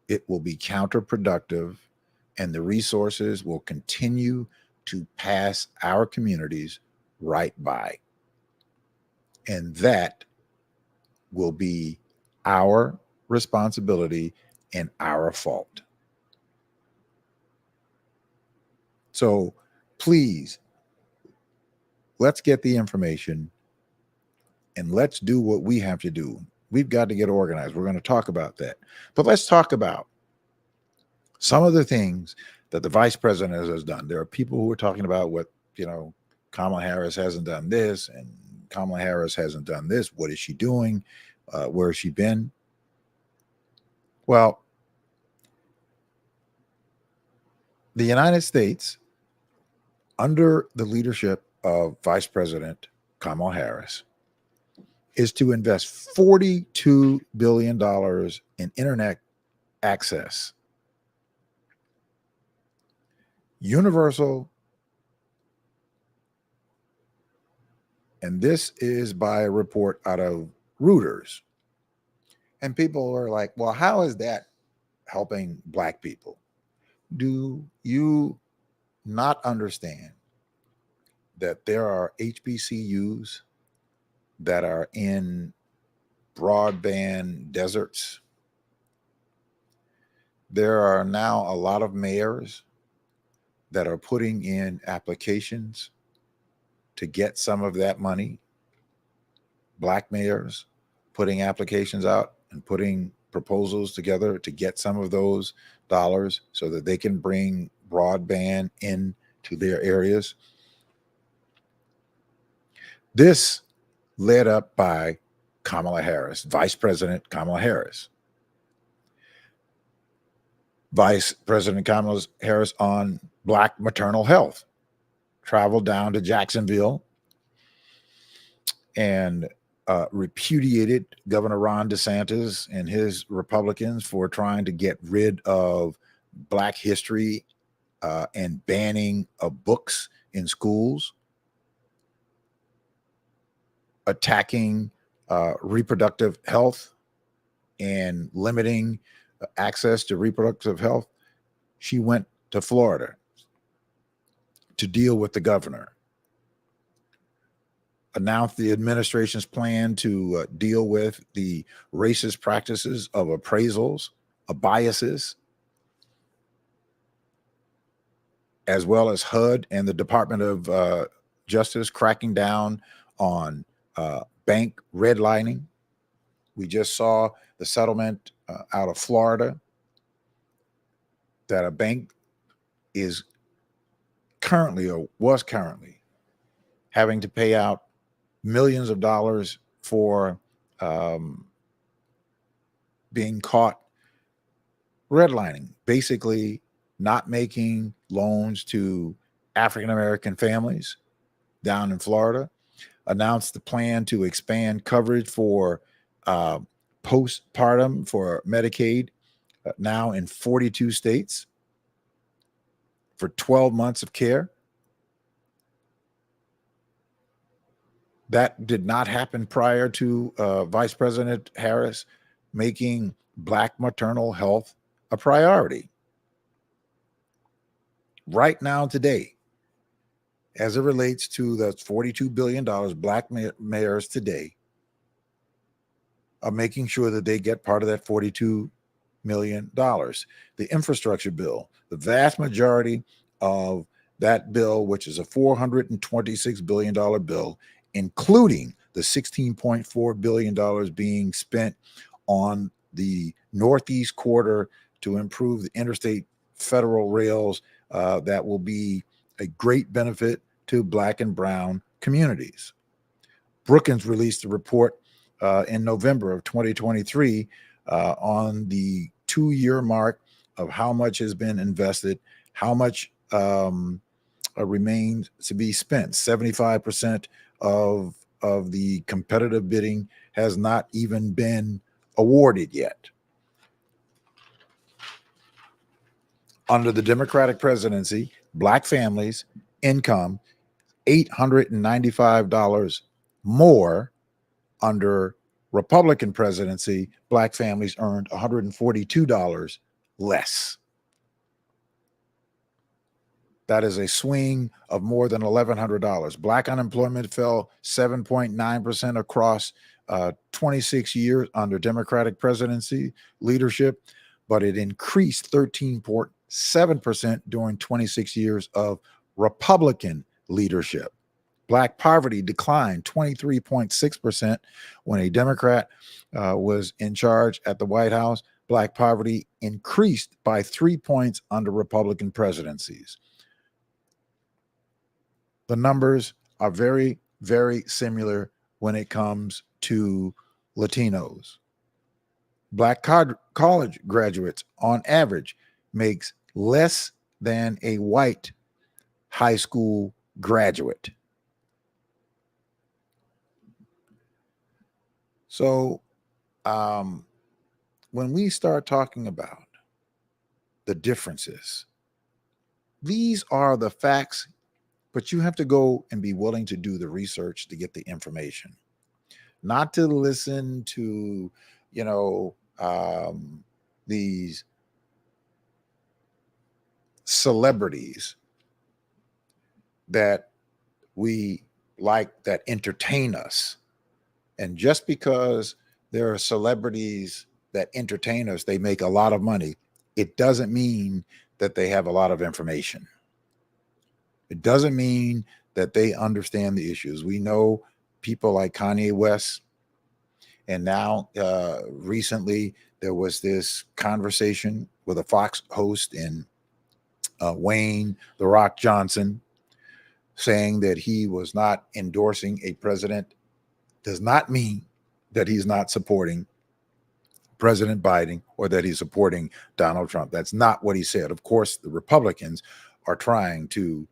It will be counterproductive, and the resources will continue to pass our communities right by. And that will be our responsibility and our fault. So please, let's get the information and let's do what we have to do. We've got to get organized. We're going to talk about that. But let's talk about some of the things that the vice president has done. There are people who are talking about what, Kamala Harris hasn't done this and Kamala Harris hasn't done this. What is she doing? Where has she been? Well, the United States, under the leadership of Vice President Kamala Harris, is to invest $42 billion in internet access. Universal. And this is by a report out of Reuters. And people are like, well, how is that helping Black people? Do you not understand that there are HBCUs that are in broadband deserts? There are now a lot of mayors that are putting in applications to get some of that money. Black mayors putting applications out and putting proposals together to get some of those dollars so that they can bring broadband into their areas. This led up by Kamala Harris, Vice President Kamala Harris. Vice President Kamala Harris on Black maternal health traveled down to Jacksonville and repudiated Governor Ron DeSantis and his Republicans for trying to get rid of Black history and banning of books in schools, attacking reproductive health and limiting access to reproductive health. She went to Florida to deal with the governor, announced the administration's plan to deal with the racist practices of appraisals, of biases, as well as HUD and the Department of Justice cracking down on bank redlining. We just saw the settlement out of Florida that a bank is currently, or was currently, having to pay out millions of dollars for being caught redlining, basically not making loans to African-American families down in Florida. Announced the plan to expand coverage for postpartum for Medicaid now in 42 states for 12 months of care. That did not happen prior to Vice President Harris making Black maternal health a priority. Right now, today, as it relates to the $42 billion, Black mayors today are making sure that they get part of that $42 million. The infrastructure bill, the vast majority of that bill, which is a $426 billion bill, including the $16.4 billion being spent on the Northeast Corridor to improve the interstate federal rails, that will be a great benefit to Black and brown communities. Brookings released a report in November of 2023 on the 2-year mark of how much has been invested, how much remains to be spent. 75% of the competitive bidding has not even been awarded yet. Under the Democratic presidency, Black families' income $895 more. Under Republican presidency, Black families earned $142 less. That is a swing of more than $1,100. Black unemployment fell 7.9% across 26 years under Democratic presidency leadership, but it increased 13.7% during 26 years of Republican leadership. Black poverty declined 23.6% when a Democrat was in charge at the White House. Black poverty increased by 3 points under Republican presidencies. The numbers are very, very similar when it comes to Latinos. Black college graduates, on average, makes less than a white high school graduate. So, when we start talking about the differences, these are the facts, but you have to go and be willing to do the research to get the information, not to listen to, these celebrities that we like that entertain us. And just because there are celebrities that entertain us, they make a lot of money, it doesn't mean that they have a lot of information. It doesn't mean that they understand the issues. We know people like Kanye West, and now recently there was this conversation with a Fox host and Wayne "The Rock" Johnson saying that he was not endorsing a president does not mean that he's not supporting President Biden or that he's supporting Donald Trump. That's not what he said. Of course, the Republicans are trying to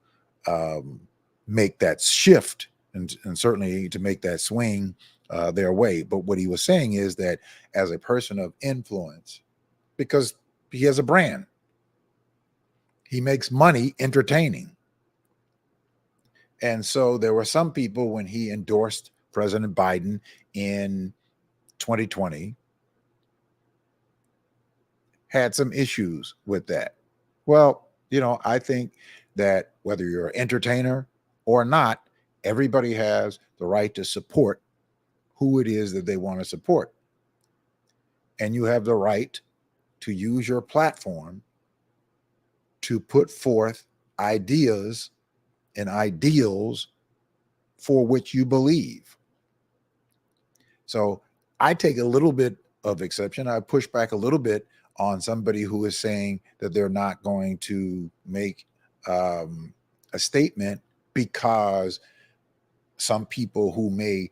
make that shift and certainly to make that swing their way. But what he was saying is that as a person of influence, because he has a brand, he makes money entertaining. And so there were some people when he endorsed President Biden in 2020 had some issues with that. Well, I think that whether you're an entertainer or not, everybody has the right to support who it is that they want to support. And you have the right to use your platform to put forth ideas and ideals for which you believe. So I take a little bit of exception. I push back a little bit on somebody who is saying that they're not going to make a statement because some people who may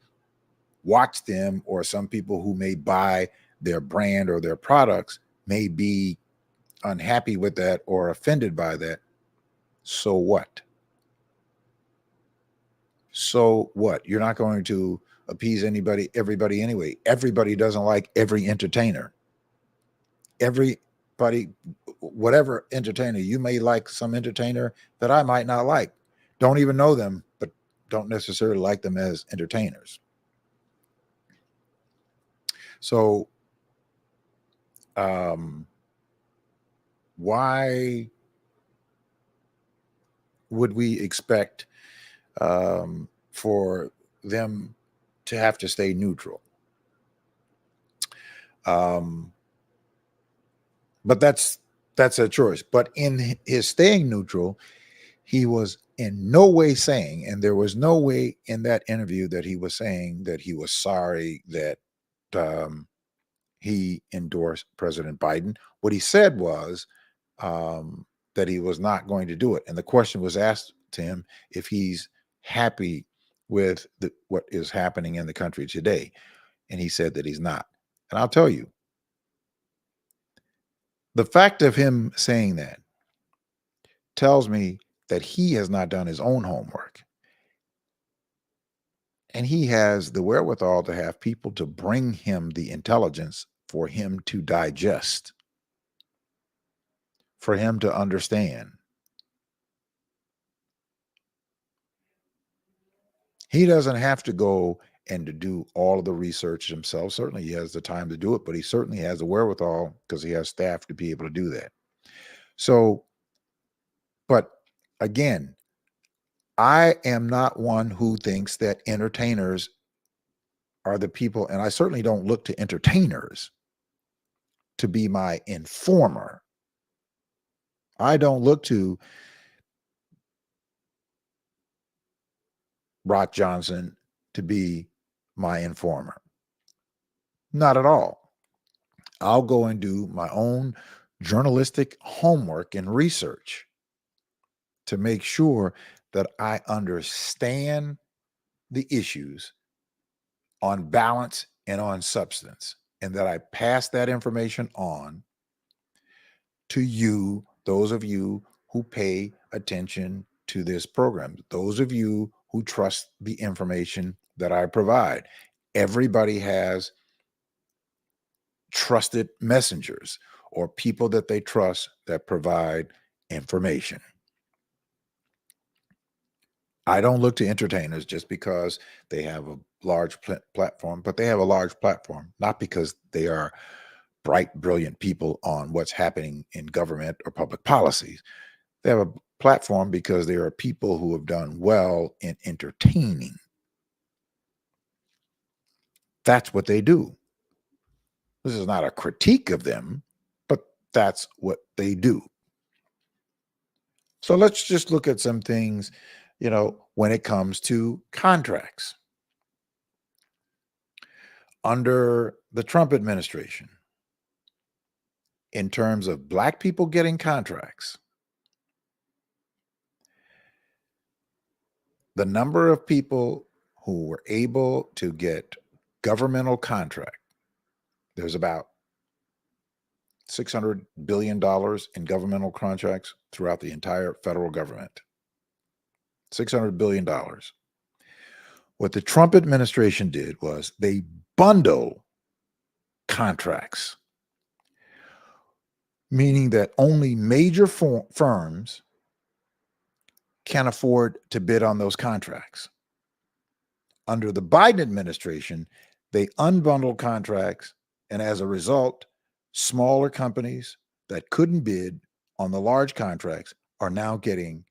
watch them or some people who may buy their brand or their products may be unhappy with that or offended by that. So what? So what? You're not going to appease everybody anyway. Everybody doesn't like every entertainer. Everybody, whatever entertainer, you may like some entertainer that I might not like. Don't even know them, but don't necessarily like them as entertainers. So, why would we expect for them to have to stay neutral? But that's a choice. But in his staying neutral, he was in no way saying, and there was no way in that interview that he was saying that he was sorry that he endorsed President Biden. What he said was that he was not going to do it. And the question was asked to him if he's happy with what is happening in the country today. And he said that he's not. And I'll tell you, the fact of him saying that tells me that he has not done his own homework. And he has the wherewithal to have people to bring him the intelligence for him to digest, for him to understand. He doesn't have to go and to do all of the research himself. Certainly he has the time to do it, but he certainly has the wherewithal because he has staff to be able to do that. So, but again, I am not one who thinks that entertainers are the people, and I certainly don't look to entertainers to be my informer. I don't look to Brock Johnson to be my informer. Not at all. I'll go and do my own journalistic homework and research to make sure that I understand the issues on balance and on substance, and that I pass that information on to you, those of you who pay attention to this program, those of you who trust the information that I provide. Everybody has trusted messengers or people that they trust that provide information. I don't look to entertainers just because they have a large platform, but they have a large platform, not because they are bright, brilliant people on what's happening in government or public policies. They have a platform because there are people who have done well in entertaining. That's what they do. This is not a critique of them, but that's what they do. So let's just look at some things, when it comes to contracts. Under the Trump administration, in terms of Black people getting contracts, the number of people who were able to get governmental contract, there's about $600 billion in governmental contracts throughout the entire federal government. $600 billion. What the Trump administration did was they bundle contracts, meaning that only major firms can afford to bid on those contracts. Under the Biden administration, they unbundled contracts, and as a result, smaller companies that couldn't bid on the large contracts are now getting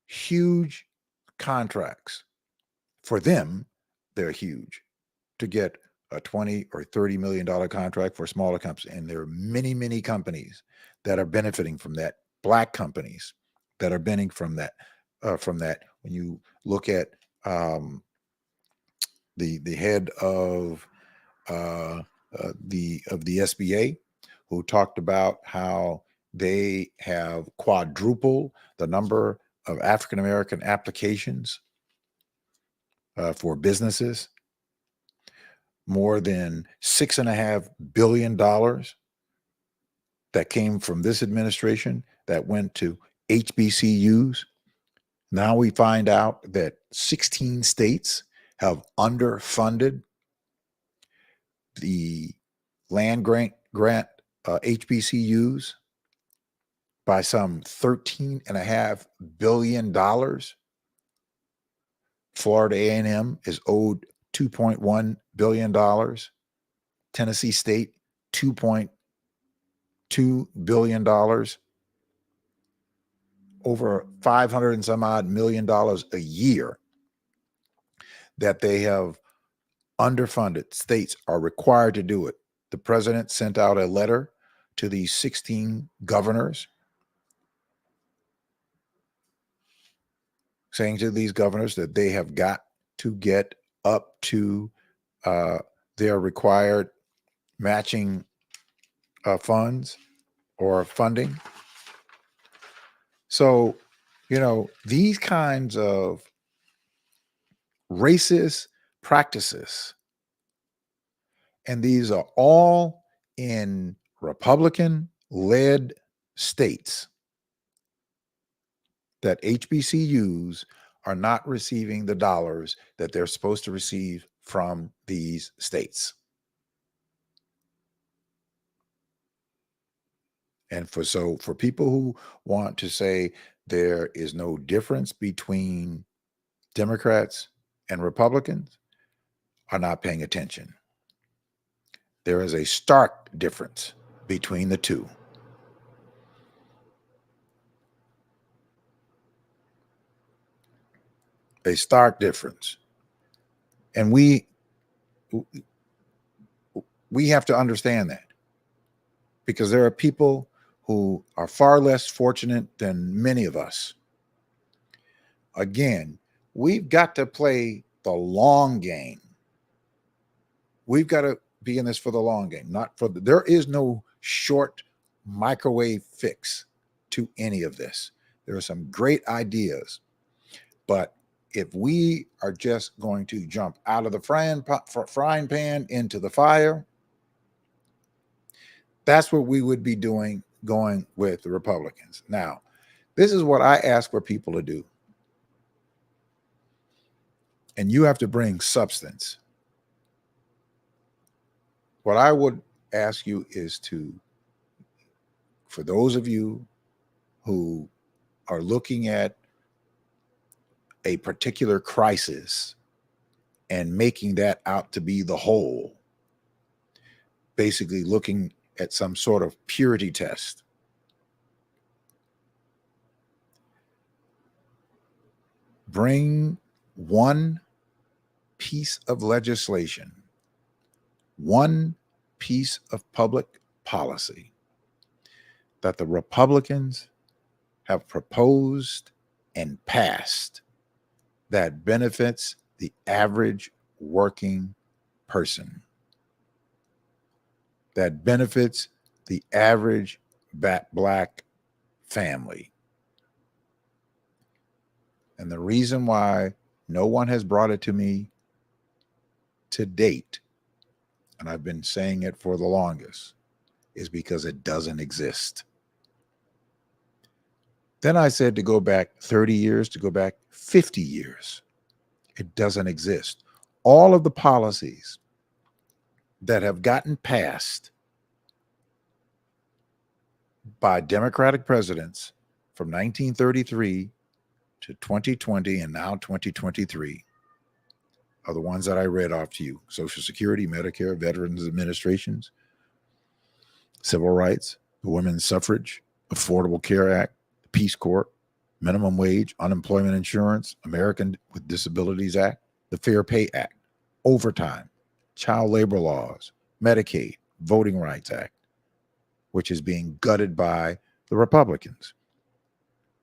huge contracts. For them, they're huge. To get a $20 or $30 million contract for smaller companies, and there are many, many companies that are benefiting from that. Black companies that are benefiting from that. When you look at the head of the SBA, who talked about how they have quadrupled the number of African American applications for businesses, more than $6.5 billion that came from this administration that went to HBCUs. Now we find out that 16 states have underfunded the land grant HBCUs by some $13.5 billion. Florida A&M is owed $2.1 billion. Tennessee State, $2.2 billion. Over 500 and some odd million dollars a year that they have underfunded. States are required to do it. The president sent out a letter to these 16 governors saying to these governors that they have got to get up to their required matching funds or funding. So, these kinds of racist practices, and these are all in Republican-led states, that HBCUs are not receiving the dollars that they're supposed to receive from these states. And for people who want to say there is no difference between Democrats and Republicans, are not paying attention. There is a stark difference between the two. A stark difference. And we have to understand that, because there are people who are far less fortunate than many of us. Again, we've got to play the long game. We've got to be in this for the long game, not for there is no short microwave fix to any of this. There are some great ideas, but if we are just going to jump out of the frying pan into the fire, that's what we would be doing going with the Republicans. Now, this is what I ask for people to do. And you have to bring substance. What I would ask you is for those of you who are looking at a particular crisis and making that out to be the whole, basically looking at some sort of purity test, bring one piece of legislation, one piece of public policy that the Republicans have proposed and passed that benefits the average working person, that benefits the average black family. And the reason why no one has brought it to me to date, and I've been saying it for the longest, is because it doesn't exist. Then I said to go back 30 years, to go back 50 years. It doesn't exist. All of the policies that have gotten passed by Democratic presidents from 1933 to 2020 and now 2023 are the ones that I read off to you. Social Security, Medicare, Veterans Administrations, Civil Rights, the Women's Suffrage, Affordable Care Act, the Peace Corps, Minimum Wage, Unemployment Insurance, American with Disabilities Act, the Fair Pay Act, Overtime, Child Labor Laws, Medicaid, Voting Rights Act, which is being gutted by the Republicans,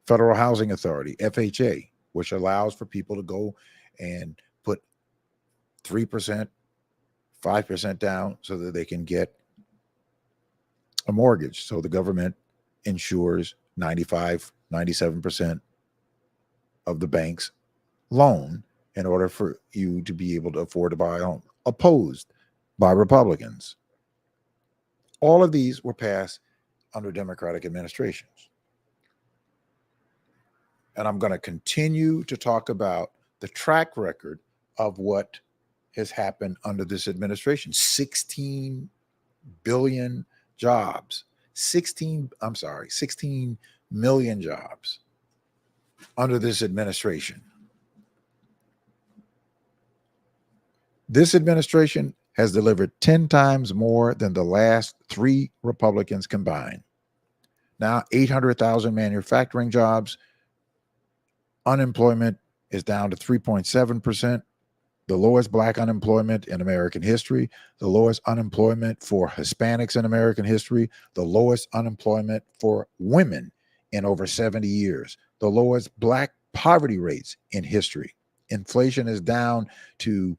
Federal Housing Authority, FHA, which allows for people to go and put 3%, 5% down so that they can get a mortgage. So the government insures 95, 97% of the bank's loan in order for you to be able to afford to buy a home, opposed by Republicans. All of these were passed under Democratic administrations. And I'm going to continue to talk about the track record of what has happened under this administration. 16 billion jobs, 16 million jobs under this administration. This administration has delivered 10 times more than the last 3 Republicans combined. Now, 800,000 manufacturing jobs. Unemployment is down to 3.7%, the lowest black unemployment in American history, the lowest unemployment for Hispanics in American history, the lowest unemployment for women in over 70 years, the lowest black poverty rates in history. Inflation is down to,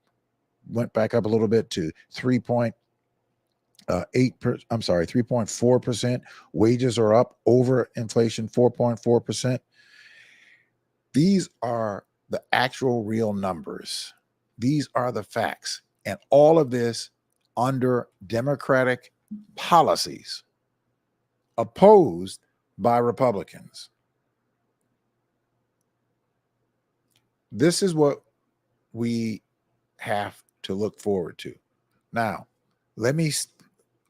went back up a little bit to 3.4%. Wages are up over inflation, 4.4%. These are the actual real numbers. These are the facts. And all of this under Democratic policies opposed by Republicans. This is what we have to look forward to. Now, let me,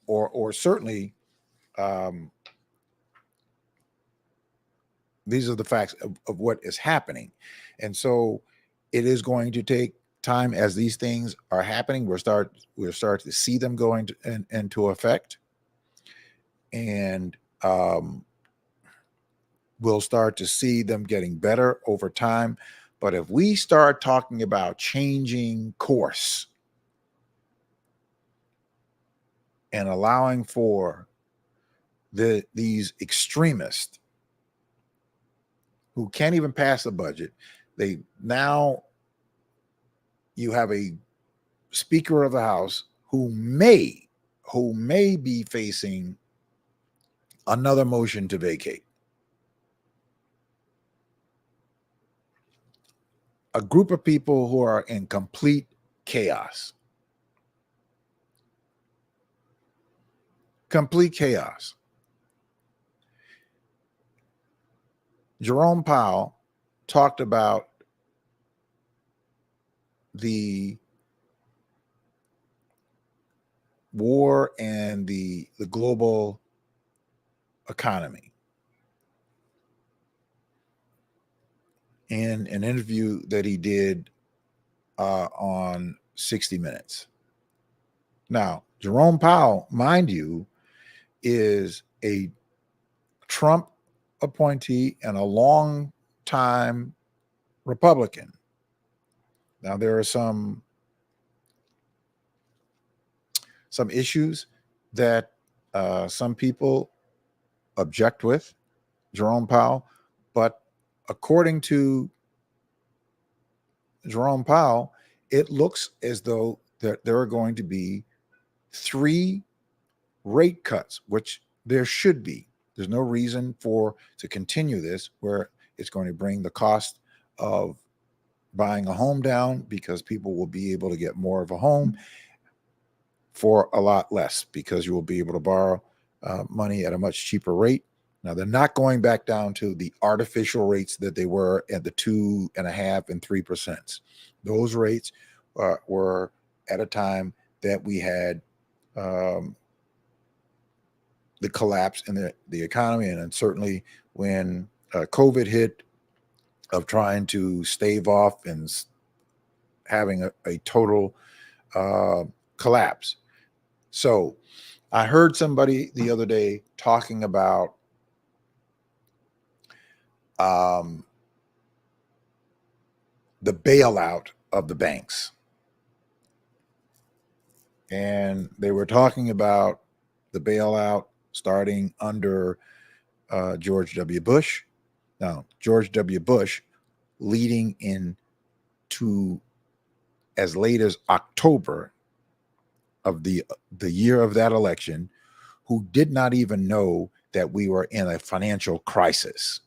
or certainly, these are the facts of what is happening. And so it is going to take time as these things are happening. We'll start to see them going into effect. And we'll start to see them getting better over time. But if we start talking about changing course and allowing for these extremists who can't even pass the budget, Now you have a Speaker of the House who may be facing another motion to vacate. A group of people who are in complete chaos. Complete chaos. Jerome Powell talked about the war and the global economy in an interview that he did on 60 Minutes. Now, Jerome Powell, mind you, is a Trump appointee and a long time Republican. Now, there are some issues that some people object with Jerome Powell, but according to Jerome Powell, it looks as though there are going to be 3 rate cuts, which there should be. There's no reason to continue this where it's going to bring the cost of buying a home down, because people will be able to get more of a home for a lot less, because you will be able to borrow money at a much cheaper rate. Now, they're not going back down to the artificial rates that they were at the 2.5% and 3%. Those rates were at a time that we had the collapse in the economy, and then certainly when COVID hit, of trying to stave off and having a total collapse. So I heard somebody the other day talking about the bailout of the banks. And they were talking about the bailout starting under George W. Bush. Now, George W. Bush leading into as late as October of the year of that election, who did not even know that we were in a financial crisis.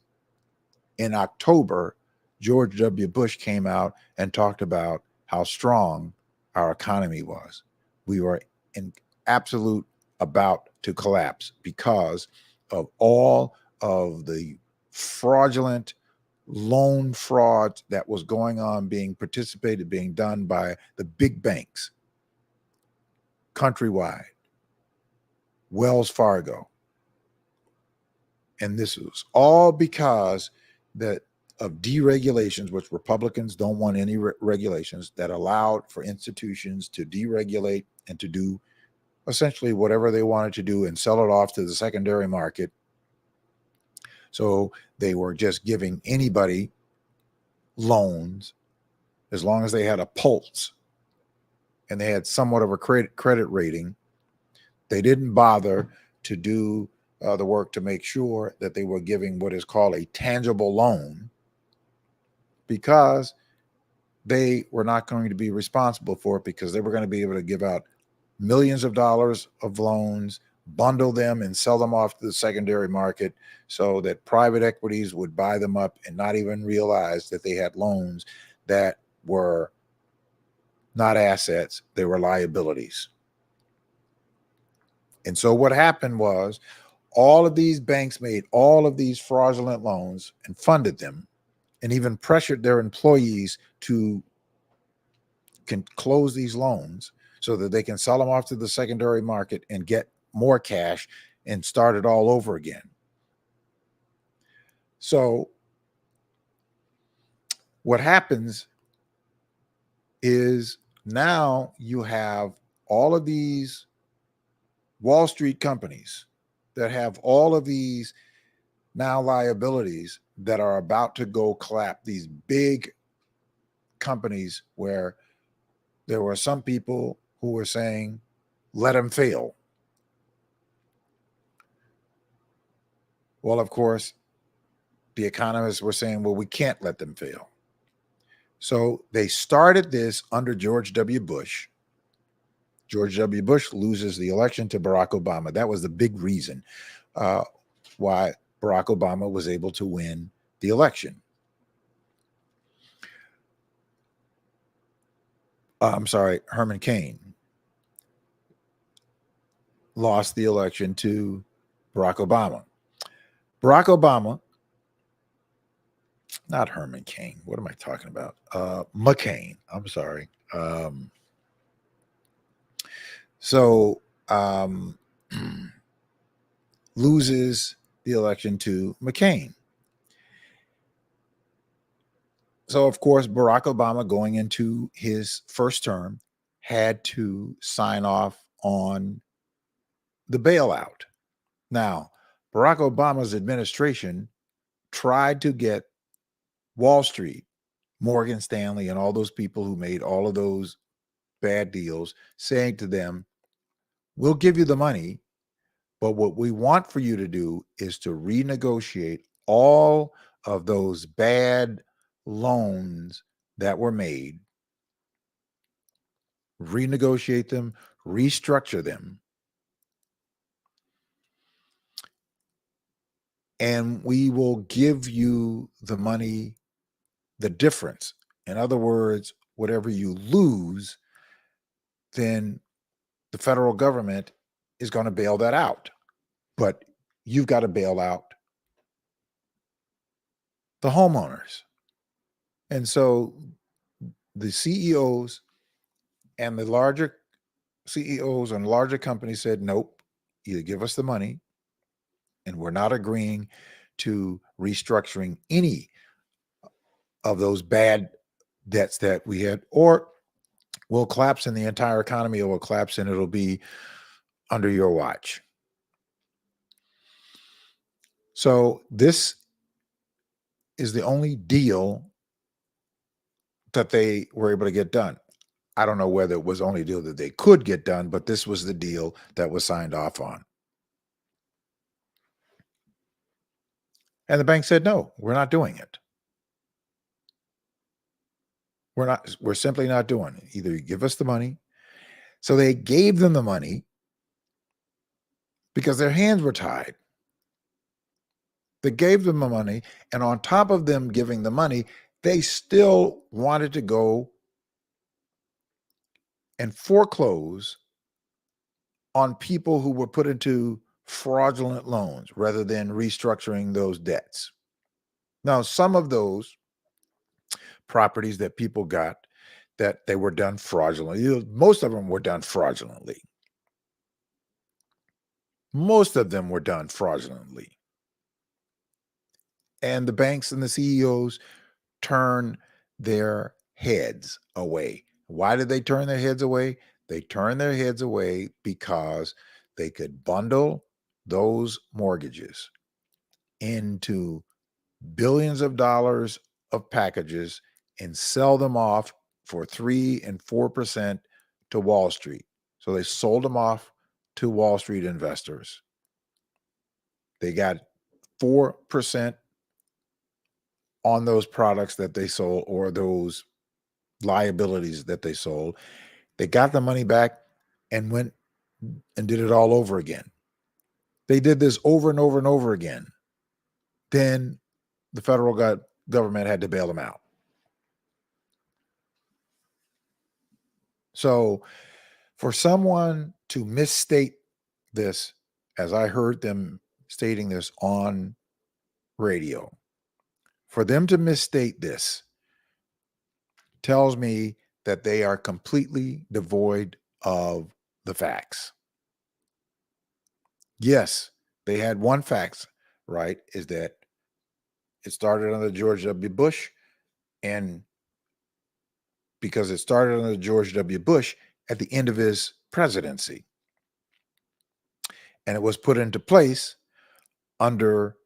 In October, George W. Bush came out and talked about how strong our economy was. We were in absolute about to collapse because of all of the fraudulent loan fraud that was going on, being done by the big banks countrywide, Wells Fargo. And this was all because of deregulations, which Republicans don't want any regulations, that allowed for institutions to deregulate and to do essentially whatever they wanted to do and sell it off to the secondary market. So they were just giving anybody loans as long as they had a pulse and they had somewhat of a credit rating. They didn't bother to do the work to make sure that they were giving what is called a tangible loan, because they were not going to be responsible for it, because they were going to be able to give out millions of dollars of loans, bundle them and sell them off to the secondary market so that private equities would buy them up and not even realize that they had loans that were not assets, they were liabilities. And so what happened was, all of these banks made all of these fraudulent loans and funded them, and even pressured their employees to close these loans so that they can sell them off to the secondary market and get more cash and start it all over again. So what happens is, now you have all of these Wall Street companies that have all of these now liabilities that are about to go collapse. These big companies where there were some people who were saying, let them fail. Well, of course, the economists were saying, well, we can't let them fail. So they started this under George W. Bush. George W. Bush loses the election to Barack Obama. That was the big reason why Barack Obama was able to win the election. I'm sorry, Herman Cain lost the election to Barack Obama. Barack Obama, not Herman Cain. What am I talking about? McCain. I'm sorry. Loses the election to McCain. So, of course, Barack Obama, going into his first term, had to sign off on the bailout. Now, Barack Obama's administration tried to get Wall Street, Morgan Stanley, and all those people who made all of those bad deals, saying to them, we'll give you the money, but what we want for you to do is to renegotiate all of those bad loans that were made, renegotiate them, restructure them, and we will give you the money, the difference. In other words, whatever you lose, then the federal government is going to bail that out. But you've got to bail out the homeowners. And so the CEOs and the larger CEOs and larger companies said, nope, either give us the money, and we're not agreeing to restructuring any of those bad debts that we had, or we'll collapse in the entire economy, or we'll collapse and it'll be under your watch. So this is the only deal that they were able to get done. I don't know whether it was the only deal that they could get done, but this was the deal that was signed off on. And the bank said, no, we're not doing it. We're simply not doing it. Either you give us the money. So they gave them the money because their hands were tied. They gave them the money, and on top of them giving the money, they still wanted to go and foreclose on people who were put into fraudulent loans rather than restructuring those debts. Now, some of those properties that people got, that they were done fraudulently, most of them were done fraudulently. Most of them were done fraudulently. And the banks and the CEOs turn their heads away. Why did they turn their heads away? They turned their heads away because they could bundle those mortgages into billions of dollars of packages and sell them off for 3 and 4% to Wall Street. So they sold them off to Wall Street investors. They got 4% on those products that they sold, or those liabilities that they sold. They got the money back and went and did it all over again. They did this over and over and over again. Then the federal government had to bail them out. So for someone to misstate this, as I heard them stating this on radio, for them to misstate this tells me that they are completely devoid of the facts. Yes, they had one fact, right, is that it started under George W. Bush, and because it started under George W. Bush at the end of his presidency, and it was put into place under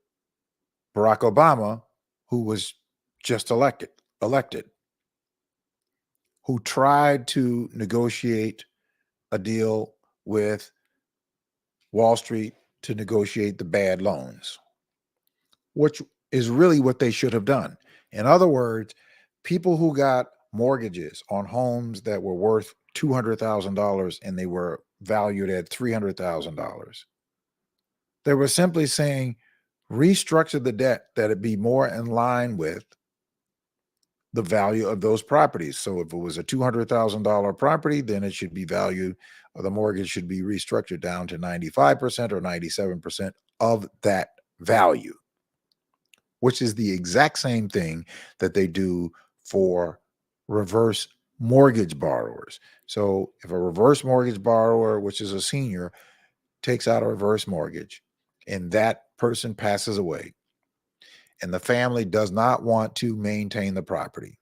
Barack Obama, who was just elected, who tried to negotiate a deal with Wall Street to negotiate the bad loans, which is really what they should have done. In other words, people who got mortgages on homes that were worth $200,000 and they were valued at $300,000. They were simply saying, restructure the debt that it be more in line with the value of those properties. So if it was a $200,000 property, then it should be valued, or the mortgage should be restructured down to 95% or 97% of that value, which is the exact same thing that they do for reverse mortgage borrowers. So if a reverse mortgage borrower, which is a senior, takes out a reverse mortgage and that person passes away, and the family does not want to maintain the property,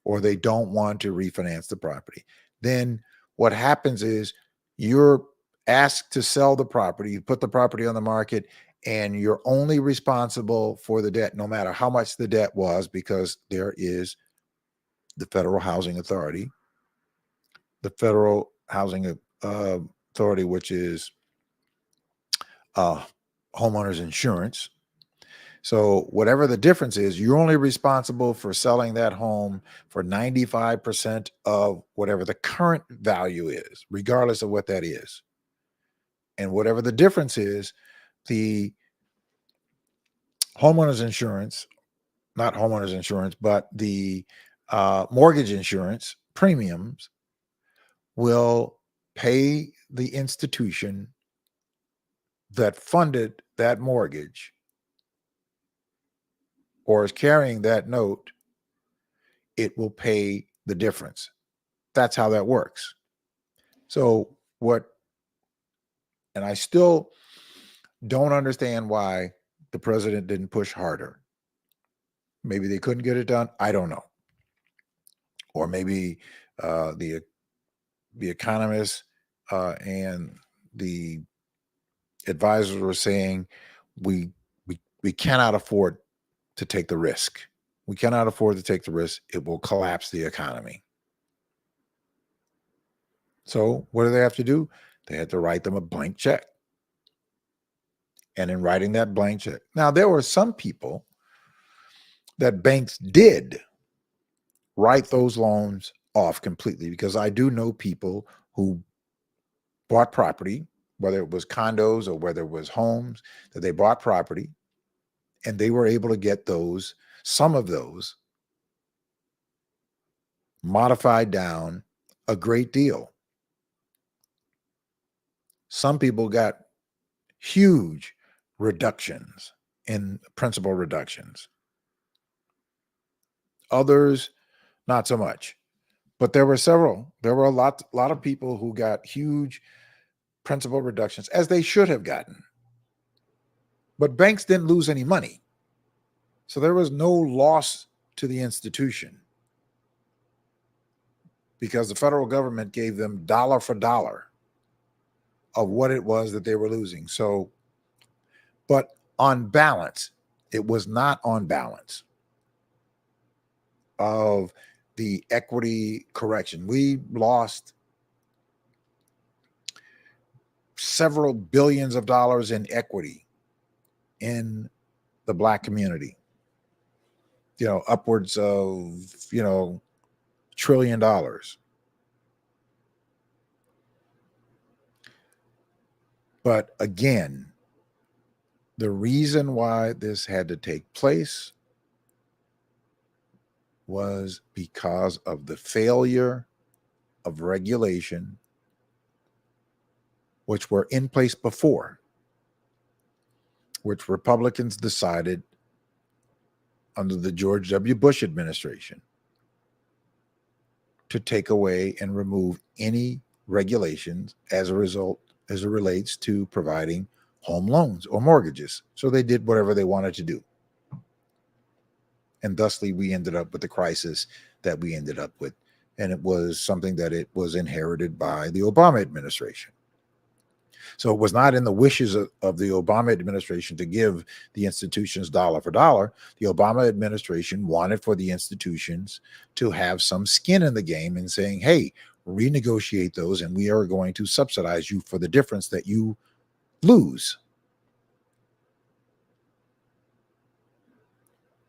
or they don't want to refinance the property, then what happens is you're asked to sell the property, you put the property on the market, and you're only responsible for the debt, no matter how much the debt was, because there is the Federal Housing Authority, which is homeowners insurance. So whatever the difference is, you're only responsible for selling that home for 95% of whatever the current value is, regardless of what that is. And whatever the difference is, the homeowners insurance, not homeowners insurance, but the mortgage insurance premiums will pay the institution that funded that mortgage or is carrying that note. It will pay the difference. That's how that works. So and I still don't understand why the president didn't push harder. Maybe they couldn't get it done. I don't know. Or maybe the economists and the advisors were saying we cannot afford to take the risk. We cannot afford to take the risk. It will collapse the economy. So what do they have to do? They had to write them a blank check. And in writing that blank check, now there were some people that banks did write those loans off completely, because I do know people who bought property, whether it was condos or whether it was homes, that they bought property and they were able to get some of those modified down a great deal. Some people got huge reductions in principal reductions. Others, not so much. But there were a lot of people who got huge principal reductions, as they should have gotten. But banks didn't lose any money. So there was no loss to the institution, because the federal government gave them dollar for dollar of what it was that they were losing. So, but on balance, it was not on balance of the equity correction. We lost several billions of dollars in equity in the Black community, upwards of, $1 trillion. But again, the reason why this had to take place was because of the failure of regulation, which were in place before, which Republicans decided under the George W. Bush administration to take away and remove any regulations as it relates to providing home loans or mortgages. So they did whatever they wanted to do. And thusly, we ended up with the crisis that we ended up with. And it was something that it was inherited by the Obama administration. So it was not in the wishes of the Obama administration to give the institutions dollar for dollar. The Obama administration wanted for the institutions to have some skin in the game and saying, hey, renegotiate those, and we are going to subsidize you for the difference that you lose.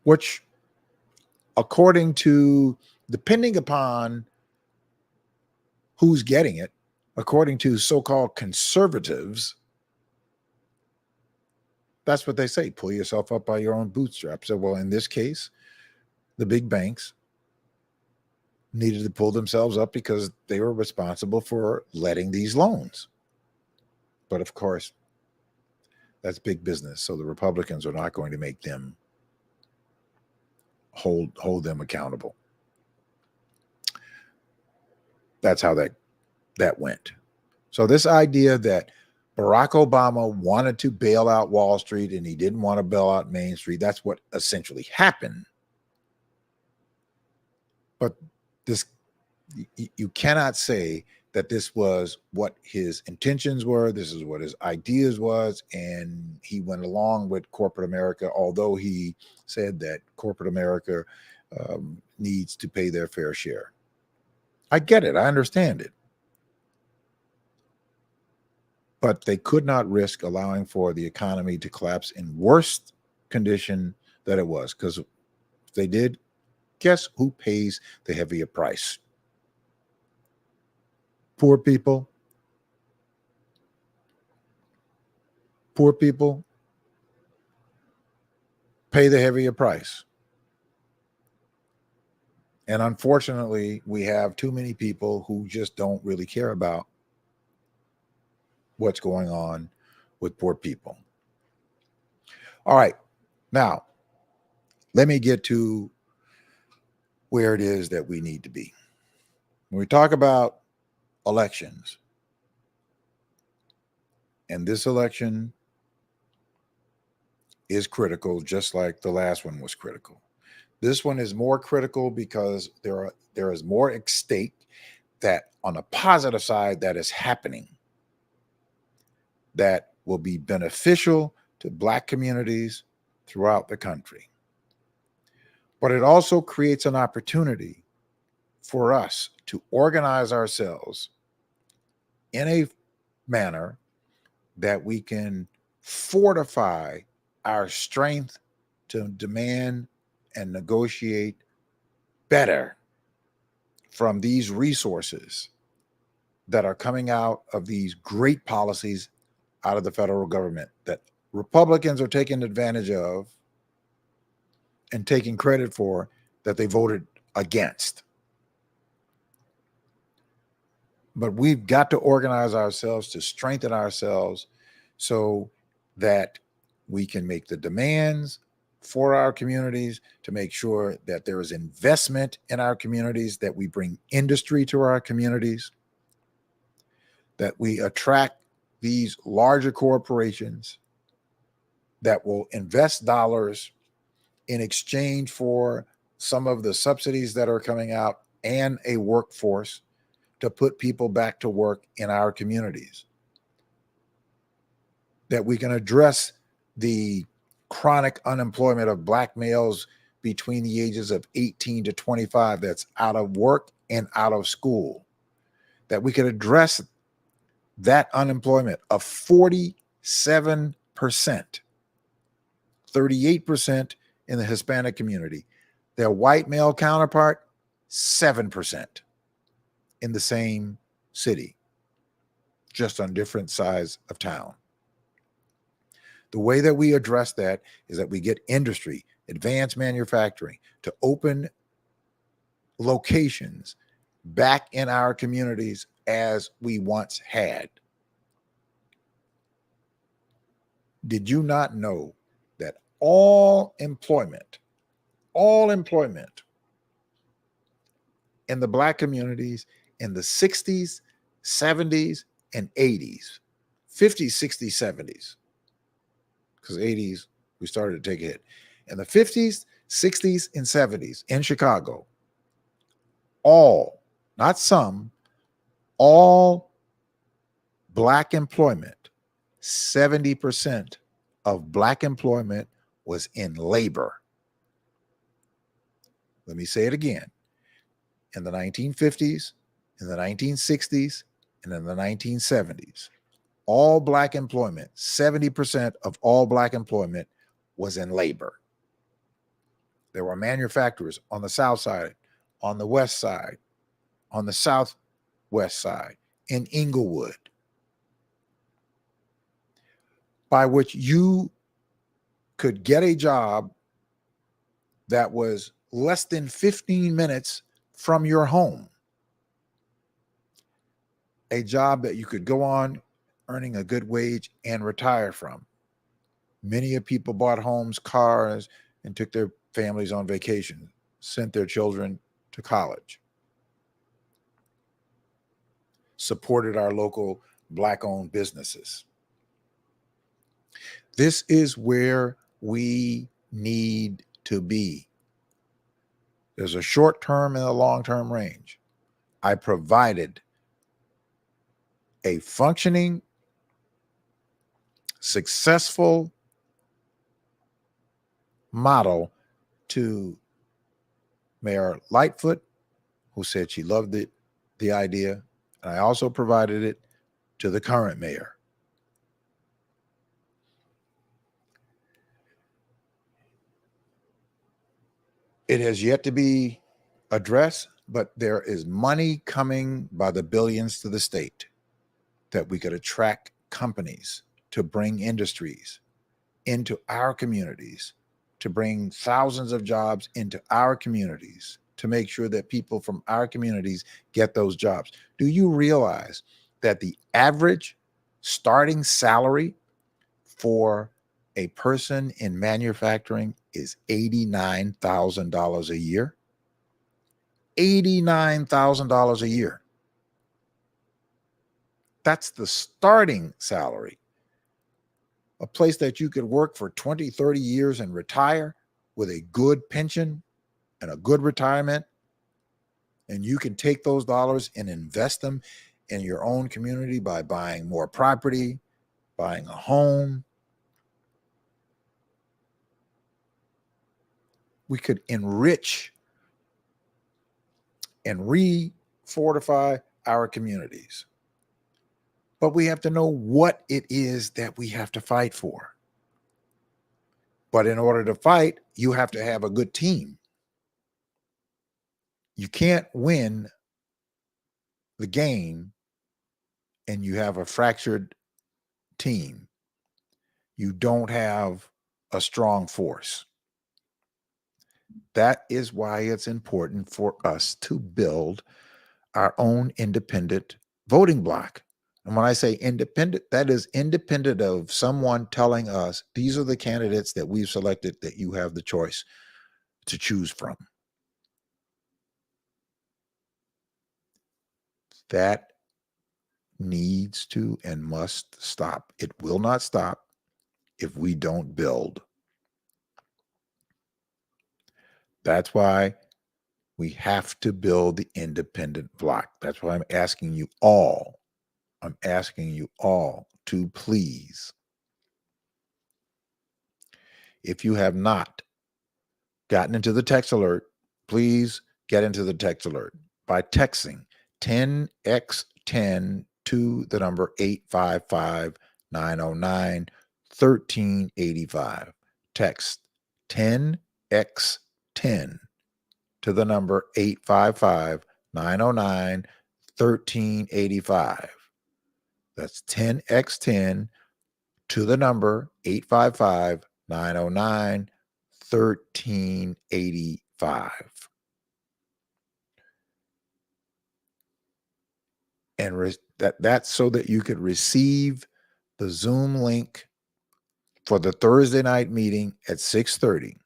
Which according to, depending upon who's getting it, according to so-called conservatives, that's what they say. Pull yourself up by your own bootstraps. So, well, in this case, the big banks needed to pull themselves up because they were responsible for letting these loans. But of course, that's big business. So the Republicans are not going to make them hold them accountable. That's how that went. So this idea that Barack Obama wanted to bail out Wall Street and he didn't want to bail out Main Street, that's what essentially happened. But this, you cannot say that this was what his intentions were. This is what his ideas was. And he went along with corporate America, although he said that corporate America needs to pay their fair share. I get it. I understand it. But they could not risk allowing for the economy to collapse in worse condition that it was. Because if they did, guess who pays the heavier price? Poor people. Poor people pay the heavier price. And unfortunately, we have too many people who just don't really care about what's going on with poor people. All right. Now, let me get to where it is that we need to be. When we talk about elections, and this election is critical, just like the last one was critical. This one is more critical because there is more at stake that on the positive side that is happening that will be beneficial to Black communities throughout the country. But it also creates an opportunity for us to organize ourselves in a manner that we can fortify our strength to demand and negotiate better from these resources that are coming out of these great policies out of the federal government that Republicans are taking advantage of and taking credit for, that they voted against. But we've got to organize ourselves to strengthen ourselves so that we can make the demands for our communities, to make sure that there is investment in our communities, that we bring industry to our communities, that we attract these larger corporations that will invest dollars in exchange for some of the subsidies that are coming out and a workforce to put people back to work in our communities. That we can address the chronic unemployment of Black males between the ages of 18 to 25 that's out of work and out of school. That we can address that unemployment of 47%, 38% in the Hispanic community. Their white male counterpart, 7% in the same city, just on different sides of town. The way that we address that is that we get industry, advanced manufacturing to open locations back in our communities as we once had. Did you not know that all employment in the Black communities in the 60s, 70s, and 80s, 50s, 60s, 70s, because 80s, we started to take a hit. In the 50s, 60s, and 70s in Chicago, all, not some, all Black employment, 70% of Black employment was in labor. Let me say it again. In the 1950s, in the 1960s, and in the 1970s, all Black employment, 70% of all Black employment was in labor. There were manufacturers on the south side, on the west side, on the southwest side, in Inglewood, by which you could get a job that was less than 15 minutes from your home. A job that you could go on earning a good wage and retire from. Many of people bought homes, cars, and took their families on vacation, sent their children to college, supported our local Black-owned businesses. This is where we need to be. There's a short-term and a long-term range. I provided a functioning, successful model to Mayor Lightfoot, who said she loved the idea, and I also provided it to the current mayor. It has yet to be addressed, but there is money coming by the billions to the state that we could attract companies to bring industries into our communities, to bring thousands of jobs into our communities, to make sure that people from our communities get those jobs. Do you realize that the average starting salary for a person in manufacturing is $89,000 a year? $89,000 a year. That's the starting salary. A place that you could work for 20, 30 years and retire with a good pension and a good retirement. And you can take those dollars and invest them in your own community by buying more property, buying a home. We could enrich and re-fortify our communities. But we have to know what it is that we have to fight for. But in order to fight, you have to have a good team. You can't win the game and you have a fractured team. You don't have a strong force. That is why it's important for us to build our own independent voting block. And when I say independent, that is independent of someone telling us these are the candidates that we've selected that you have the choice to choose from. That needs to and must stop. It will not stop if we don't build. That's why we have to build the independent block. That's why I'm asking you all to please, if you have not gotten into the text alert, please get into the text alert by texting 10x10 to the number 855-909-1385. Text 10x10 to the number 855-909-1385. That's 10x10 to the number 855-909-1385. And that's so that you could receive the Zoom link for the Thursday night meeting at 6:30,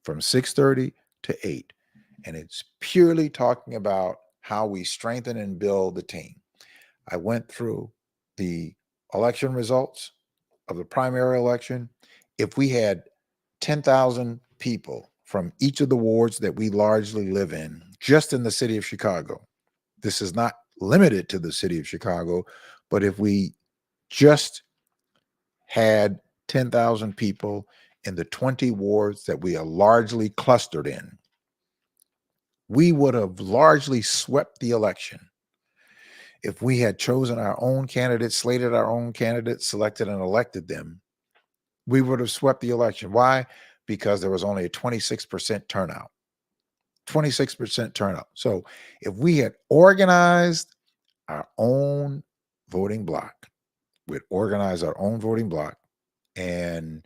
from 6:30 to 8. And it's purely talking about how we strengthen and build the team. I went through the election results of the primary election. If we had 10,000 people from each of the wards that we largely live in, just in the city of Chicago, this is not limited to the city of Chicago, but if we just had 10,000 people in the 20 wards that we are largely clustered in, we would have largely swept the election. If we had chosen our own candidates, slated our own candidates, selected and elected them, we would have swept the election. Why? because there was only a 26% turnout. 26% turnout. So if we had organized our own voting block, we'd organize our own voting block, and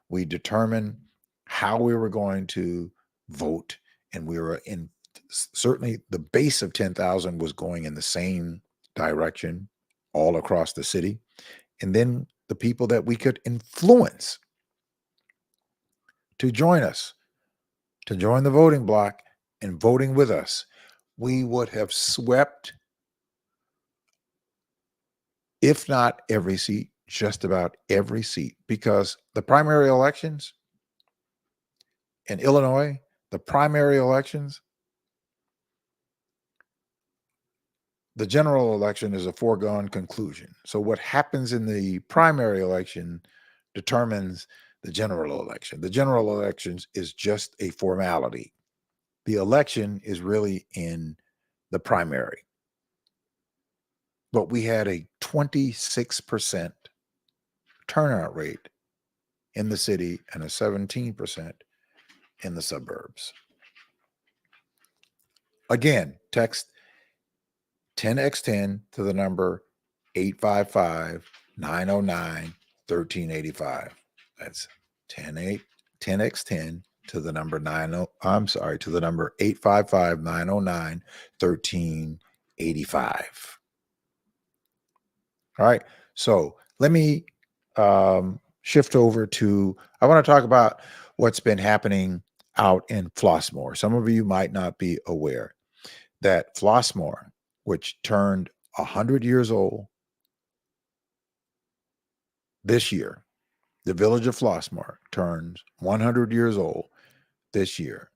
we determined how we were going to vote, and we were in, certainly the base of 10,000 was going in the same direction all across the city. And then the people that we could influence to join us, to join the voting block and voting with us, we would have swept, if not every seat, just about every seat, because the primary elections in Illinois, the primary elections, the general election is a foregone conclusion. So what happens in the primary election determines the general election. The general elections is just a formality. The election is really in the primary. But we had a 26% turnout rate in the city and a 17% in the suburbs. Again, text 10x10 to the number 855-909-1385. That's 10x10 to the number 855-909-1385. All right. So let me shift over to, I want to talk about what's been happening out in Flossmoor. Some of you might not be aware that Flossmoor, which turned 100 years old this year, the village of Flossmoor turns 100 years old this year.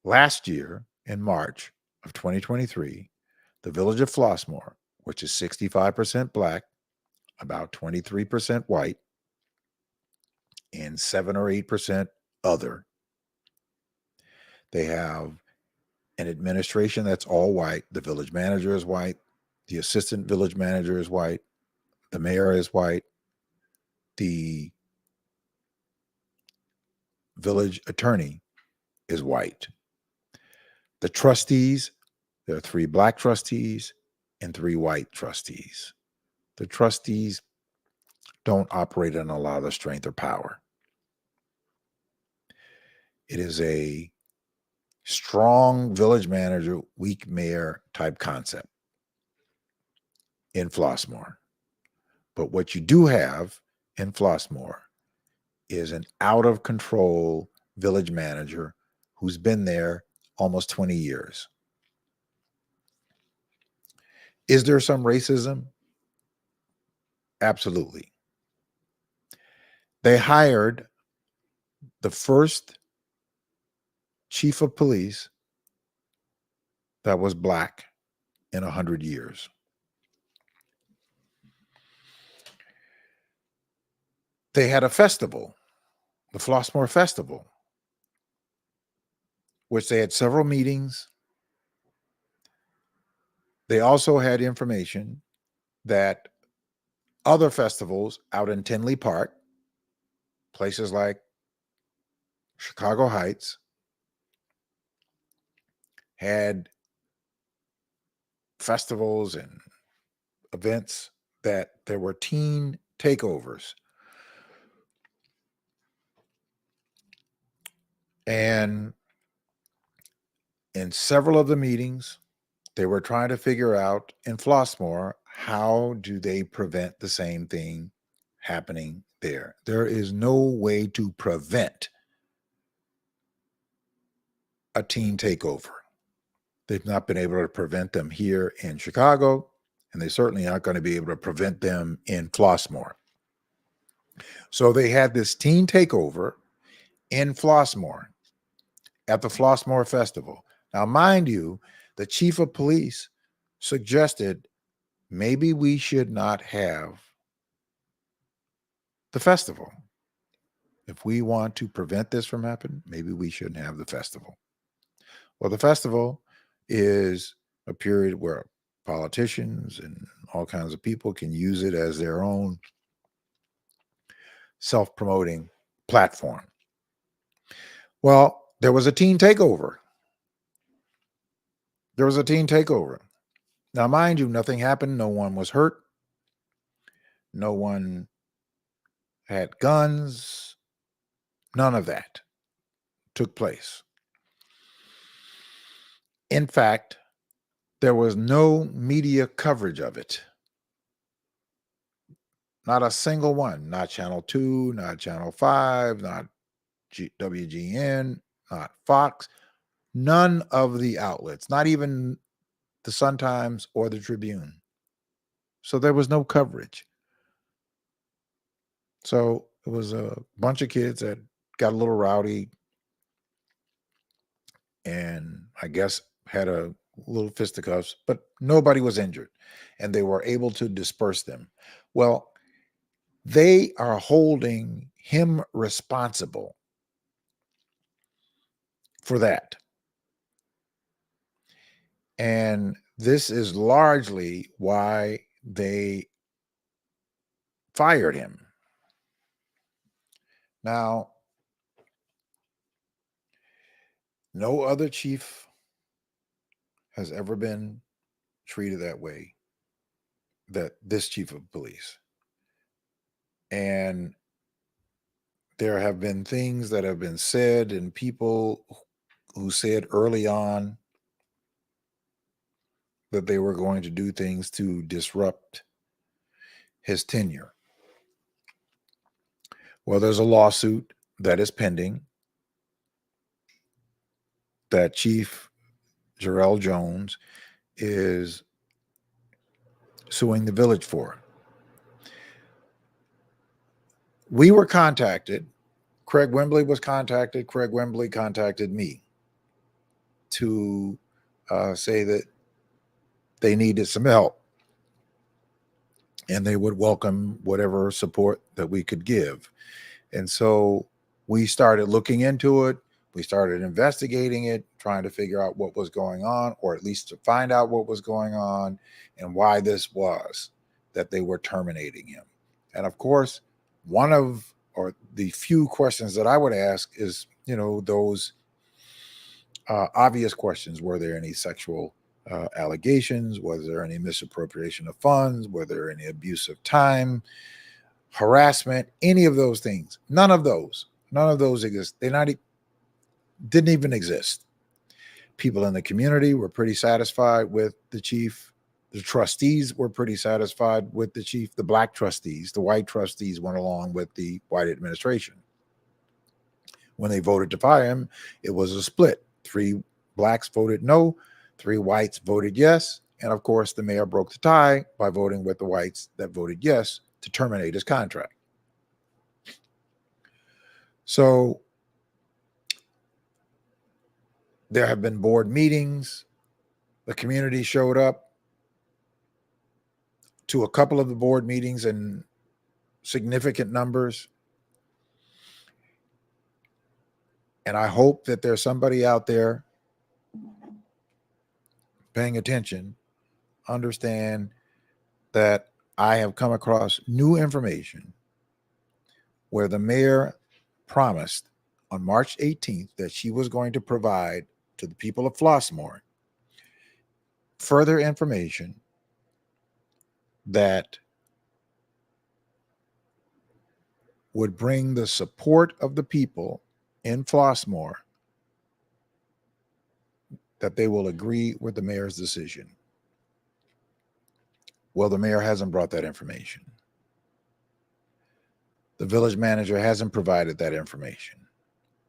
Last year, in March of 2023, the village of Flossmoor, which is 65% Black, about 23% white, and 7 or 8% other. They have an administration that's all white. The village manager is white. The assistant village manager is white. The mayor is white. The village attorney is white. The trustees, there are 3 Black trustees and 3 white trustees. The trustees don't operate on a lot of strength or power. It is a strong village manager, weak mayor type concept in Flossmoor. But what you do have in Flossmoor is an out of control village manager who's been there almost 20 years. Is there some racism? Absolutely. They hired the first chief of police that was Black in 100 years. They had a festival, the Flossmoor Festival, which they had several meetings. They also had information that other festivals out in Tinley Park, places like Chicago Heights, had festivals and events that there were teen takeovers. And in several of the meetings, they were trying to figure out in Flossmoor, how do they prevent the same thing happening there? There is no way to prevent a teen takeover. They've not been able to prevent them here in Chicago, and they certainly aren't going to be able to prevent them in Flossmoor. So they had this teen takeover in Flossmoor at the Flossmoor Festival. Now, mind you, the chief of police suggested maybe we should not have the festival. If we want to prevent this from happening, maybe we shouldn't have the festival. Well, the festival is a period where politicians and all kinds of people can use it as their own self-promoting platform. Well, there was a teen takeover. There was a teen takeover. Now, mind you, nothing happened. No one was hurt. No one had guns. None of that took place. In fact, there was no media coverage of it. Not a single one. Not Channel 2, not Channel 5, not WGN, not Fox. None of the outlets, not even the Sun-Times or the Tribune. So there was no coverage. So it was a bunch of kids that got a little rowdy and I guess had a little fisticuffs, but nobody was injured and they were able to disperse them. Well, they are holding him responsible for that. And this is largely why they fired him. Now, no other chief has ever been treated that way, that this chief of police. And there have been things that have been said and people who said early on that they were going to do things to disrupt his tenure. Well, there's a lawsuit that is pending that Chief Jarrell Jones is suing the village for. We were contacted. Craig Wembley was contacted. Craig Wembley contacted me to say that they needed some help and they would welcome whatever support that we could give. And so we started looking into it. We started investigating it, trying to figure out what was going on, or at least to find out what was going on and why this was that they were terminating him. And of course, one of, or the few questions that I would ask is, you know, those obvious questions. Were there any sexual allegations? Was there any misappropriation of funds? Were there any abuse of time, harassment, any of those things? None of those exist. Didn't even exist. People in the community were pretty satisfied with the chief. The trustees were pretty satisfied with the chief. The black trustees, the white trustees went along with the white administration. When they voted to fire him, it was a split. 3 blacks voted no, 3 whites voted yes. And of course, the mayor broke the tie by voting with the whites that voted yes to terminate his contract. So there have been board meetings. The community showed up to a couple of the board meetings in significant numbers. And I hope that there's somebody out there paying attention, understand that I have come across new information where the mayor promised on March 18th that she was going to provide to the people of Flossmoor further information that would bring the support of the people in Flossmoor, that they will agree with the mayor's decision. Well, the mayor hasn't brought that information. The village manager hasn't provided that information.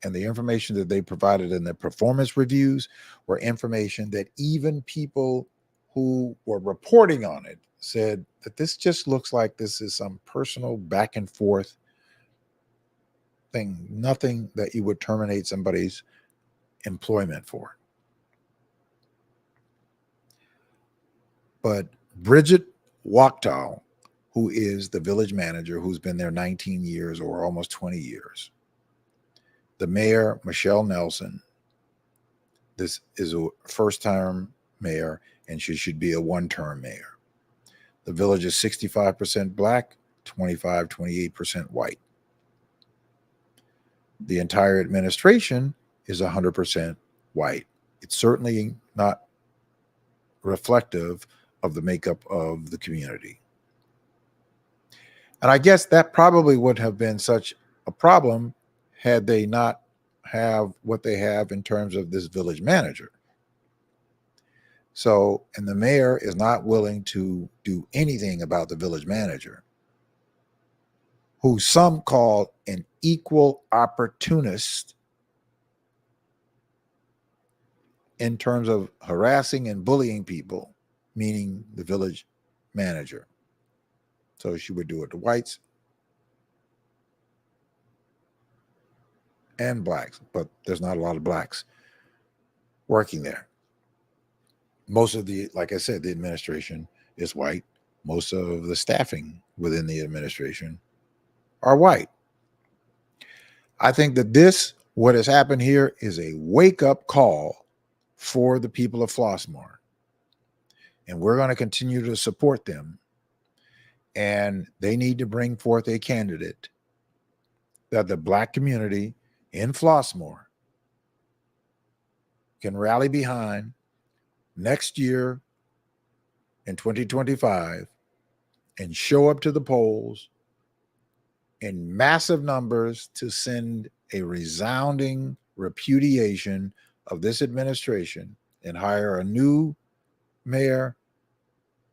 And the information that they provided in the performance reviews were information that even people who were reporting on it said that this just looks like this is some personal back and forth thing, nothing that you would terminate somebody's employment for. But Bridget Wachtal, who is the village manager, who's been there 19 years or almost 20 years, the mayor, Michelle Nelson, this is a first-term mayor, and she should be a one-term mayor. The village is 65% black, 28% white. The entire administration is 100% white. It's certainly not reflective of the makeup of the community. And I guess that probably would have been such a problem had they not have what they have in terms of this village manager. So, and the mayor is not willing to do anything about the village manager, who some call an equal opportunist in terms of harassing and bullying people, meaning the village manager. So she would do it to whites and blacks, but there's not a lot of blacks working there. Most of the, like I said, the administration is white. Most of the staffing within the administration are white. I think that this, what has happened here, is a wake-up call for the people of Flossmoor. And we're going to continue to support them. And they need to bring forth a candidate that the black community in Flossmoor can rally behind next year in 2025 and show up to the polls in massive numbers to send a resounding repudiation of this administration and hire a new mayor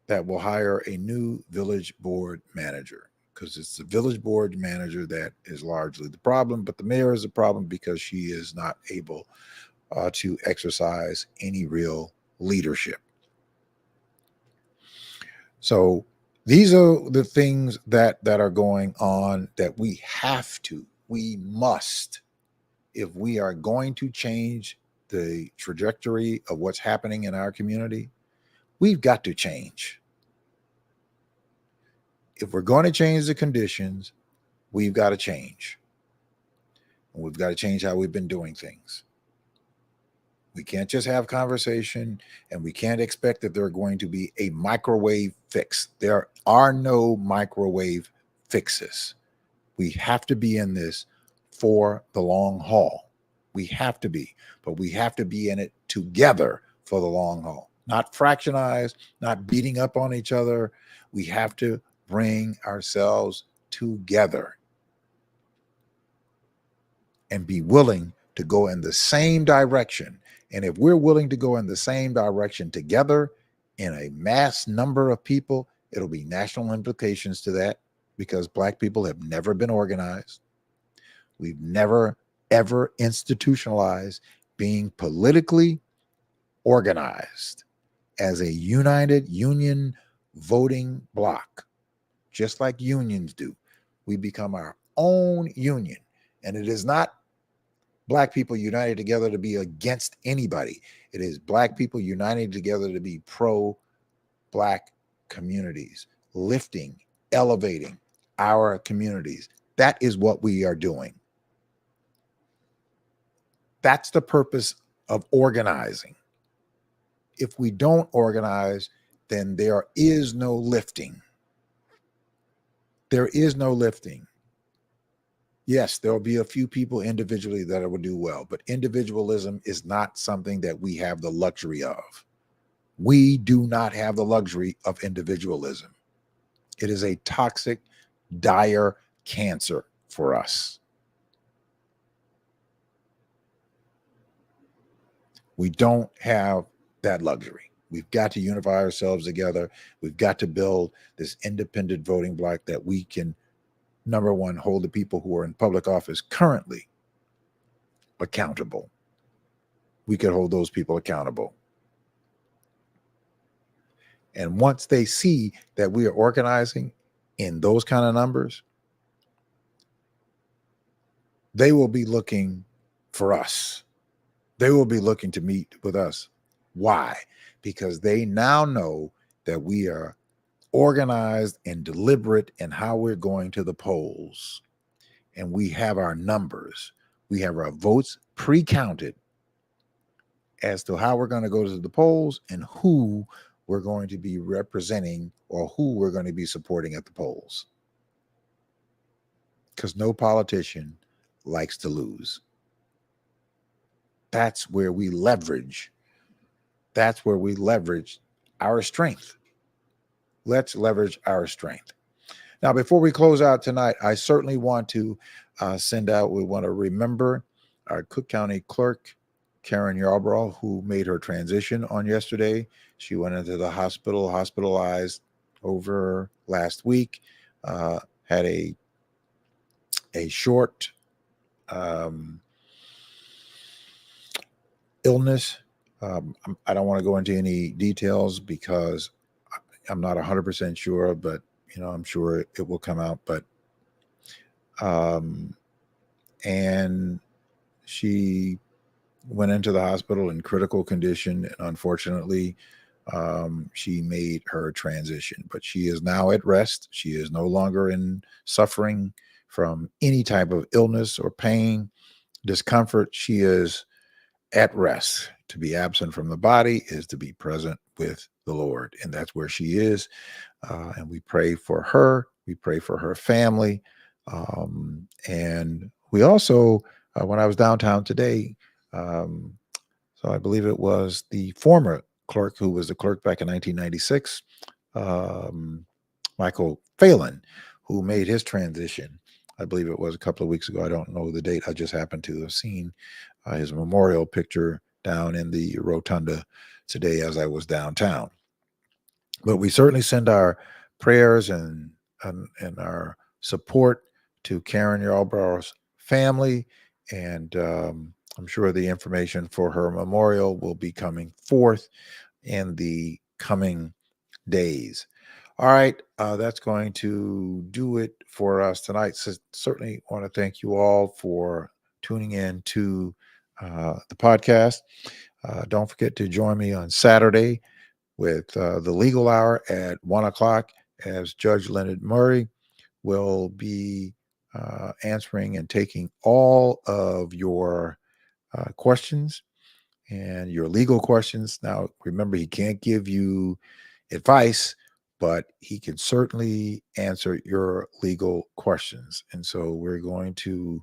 that will hire a new village board manager, because it's the village board manager that is largely the problem, but the mayor is a problem because she is not able to exercise any real leadership. So these are the things that are going on that we must, if we are going to change the trajectory of what's happening in our community, we've got to change. If we're going to change the conditions, we've got to change. And we've got to change how we've been doing things. We can't just have conversation, and we can't expect that there are going to be a microwave fix. There are no microwave fixes. We have to be in this for the long haul. We have to be, but we have to be in it together for the long haul, not fractionized, not beating up on each other. We have to bring ourselves together and be willing to go in the same direction. And if we're willing to go in the same direction together in a mass number of people, it'll be national implications to that, because black people have never been organized. We've never, ever institutionalized being politically organized as a united union voting bloc, just like unions do. We become our own union, and it is not black people united together to be against anybody. It is black people united together to be pro-black communities, lifting, elevating our communities. That is what we are doing. That's the purpose of organizing. If we don't organize, then there is no lifting. There is no lifting. Yes, there will be a few people individually that will do well, but individualism is not something that we have the luxury of. We do not have the luxury of individualism. It is a toxic, dire cancer for us. We don't have that luxury. We've got to unify ourselves together. We've got to build this independent voting bloc that we can, number one, hold the people who are in public office currently accountable. We could hold those people accountable. And once they see that we are organizing in those kind of numbers, they will be looking for us. They will be looking to meet with us. Why? Because they now know that we are organized and deliberate in how we're going to the polls. And we have our numbers. We have our votes pre-counted as to how we're going to go to the polls and who we're going to be representing or who we're going to be supporting at the polls. Because no politician likes to lose. That's where we leverage. That's where we leverage our strength. Let's leverage our strength. Now, before we close out tonight, I certainly want to we want to remember our Cook County clerk, Karen Yarbrough, who made her transition on yesterday. She went into the hospital, hospitalized over last week, had a short illness. I don't want to go into any details because I'm not 100% sure, but I'm sure it will come out. But and she went into the hospital in critical condition, and unfortunately, she made her transition. But she is now at rest. She is no longer in suffering from any type of illness or pain, discomfort. She is at rest. To be absent from the body is to be present with the Lord, and that's where she is. And we pray for her. We pray for her family. And we also, when I was downtown today, so I believe it was the former clerk who was the clerk back in 1996, Michael Phelan, who made his transition. I believe it was a couple of weeks ago. I don't know the date. I just happened to have seen his memorial picture down in the rotunda today as I was downtown. But we certainly send our prayers and our support to Karen Yarbrough's family, and I'm sure the information for her memorial will be coming forth in the coming days. All right, that's going to do it for us tonight. So certainly want to thank you all for tuning in to the podcast. Don't forget to join me on Saturday with the Legal Hour at 1 o'clock, as Judge Leonard Murray will be answering and taking all of your questions and your legal questions. Now, remember, he can't give you advice, but he can certainly answer your legal questions. And so we're going to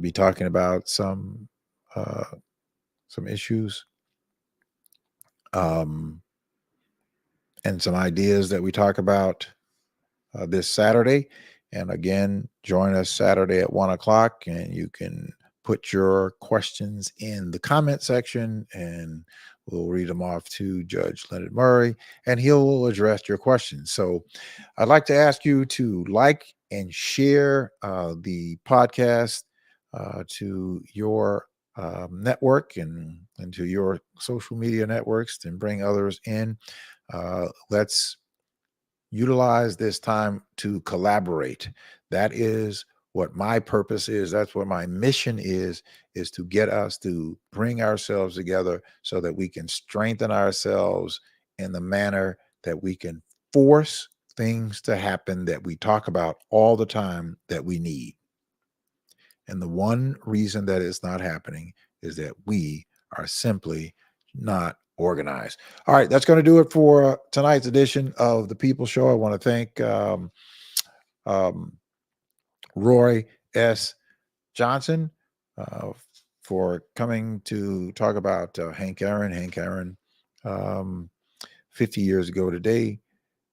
be talking about some issues and some ideas that we talk about this Saturday. And again, join us Saturday at 1 o'clock, and you can put your questions in the comment section, and we'll read them off to Judge Leonard Murray, and he'll address your questions. So I'd like to ask you to like and share the podcast to your network and to your social media networks, and bring others in. Let's utilize this time to collaborate. That is what my purpose is. That's what my mission is to get us to bring ourselves together so that we can strengthen ourselves in the manner that we can force things to happen that we talk about all the time that we need. And the one reason that it's not happening is that we are simply not organized. All right, that's going to do it for tonight's edition of the People Show. I want to thank Roy S. Johnson for coming to talk about Hank Aron. Hank Aron, 50 years ago today,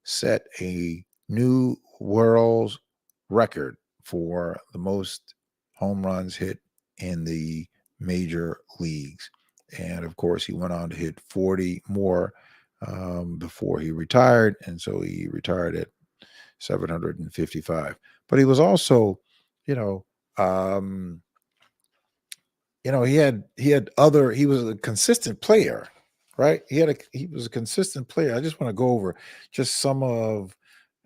set a new world record for the most home runs hit in the major leagues. And of course, he went on to hit 40 more before he retired. And so he retired at 755. But he was also, he was a consistent player, right? He was a consistent player. I just want to go over just some of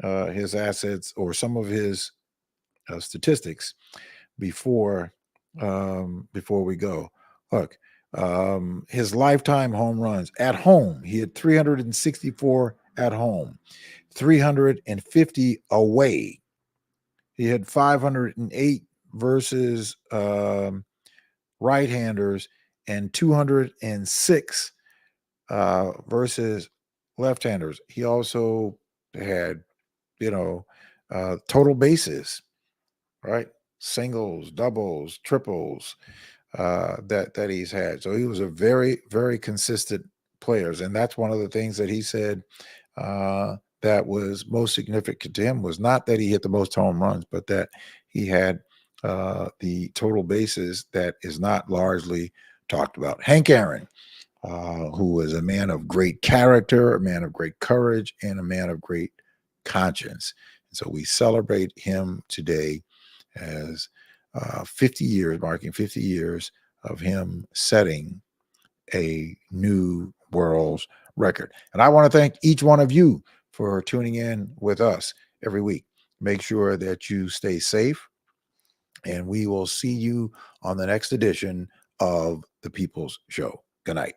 his assets or some of his statistics before we go. Look, his lifetime home runs at home, he had 364 at home, 350 away. He had 508 versus right-handers and 206 versus left-handers. He also had, total bases, right? singles, doubles, triples that he's had. So he was a very, very consistent player. And that's one of the things that he said that was most significant to him was not that he hit the most home runs, but that he had the total bases that is not largely talked about. Hank Aaron, who was a man of great character, a man of great courage, and a man of great conscience. And so we celebrate him today as 50 years, marking 50 years of him setting a new world's record. And I want to thank each one of you for tuning in with us every week. Make sure that you stay safe, and we will see you on the next edition of The People's Show. Good night.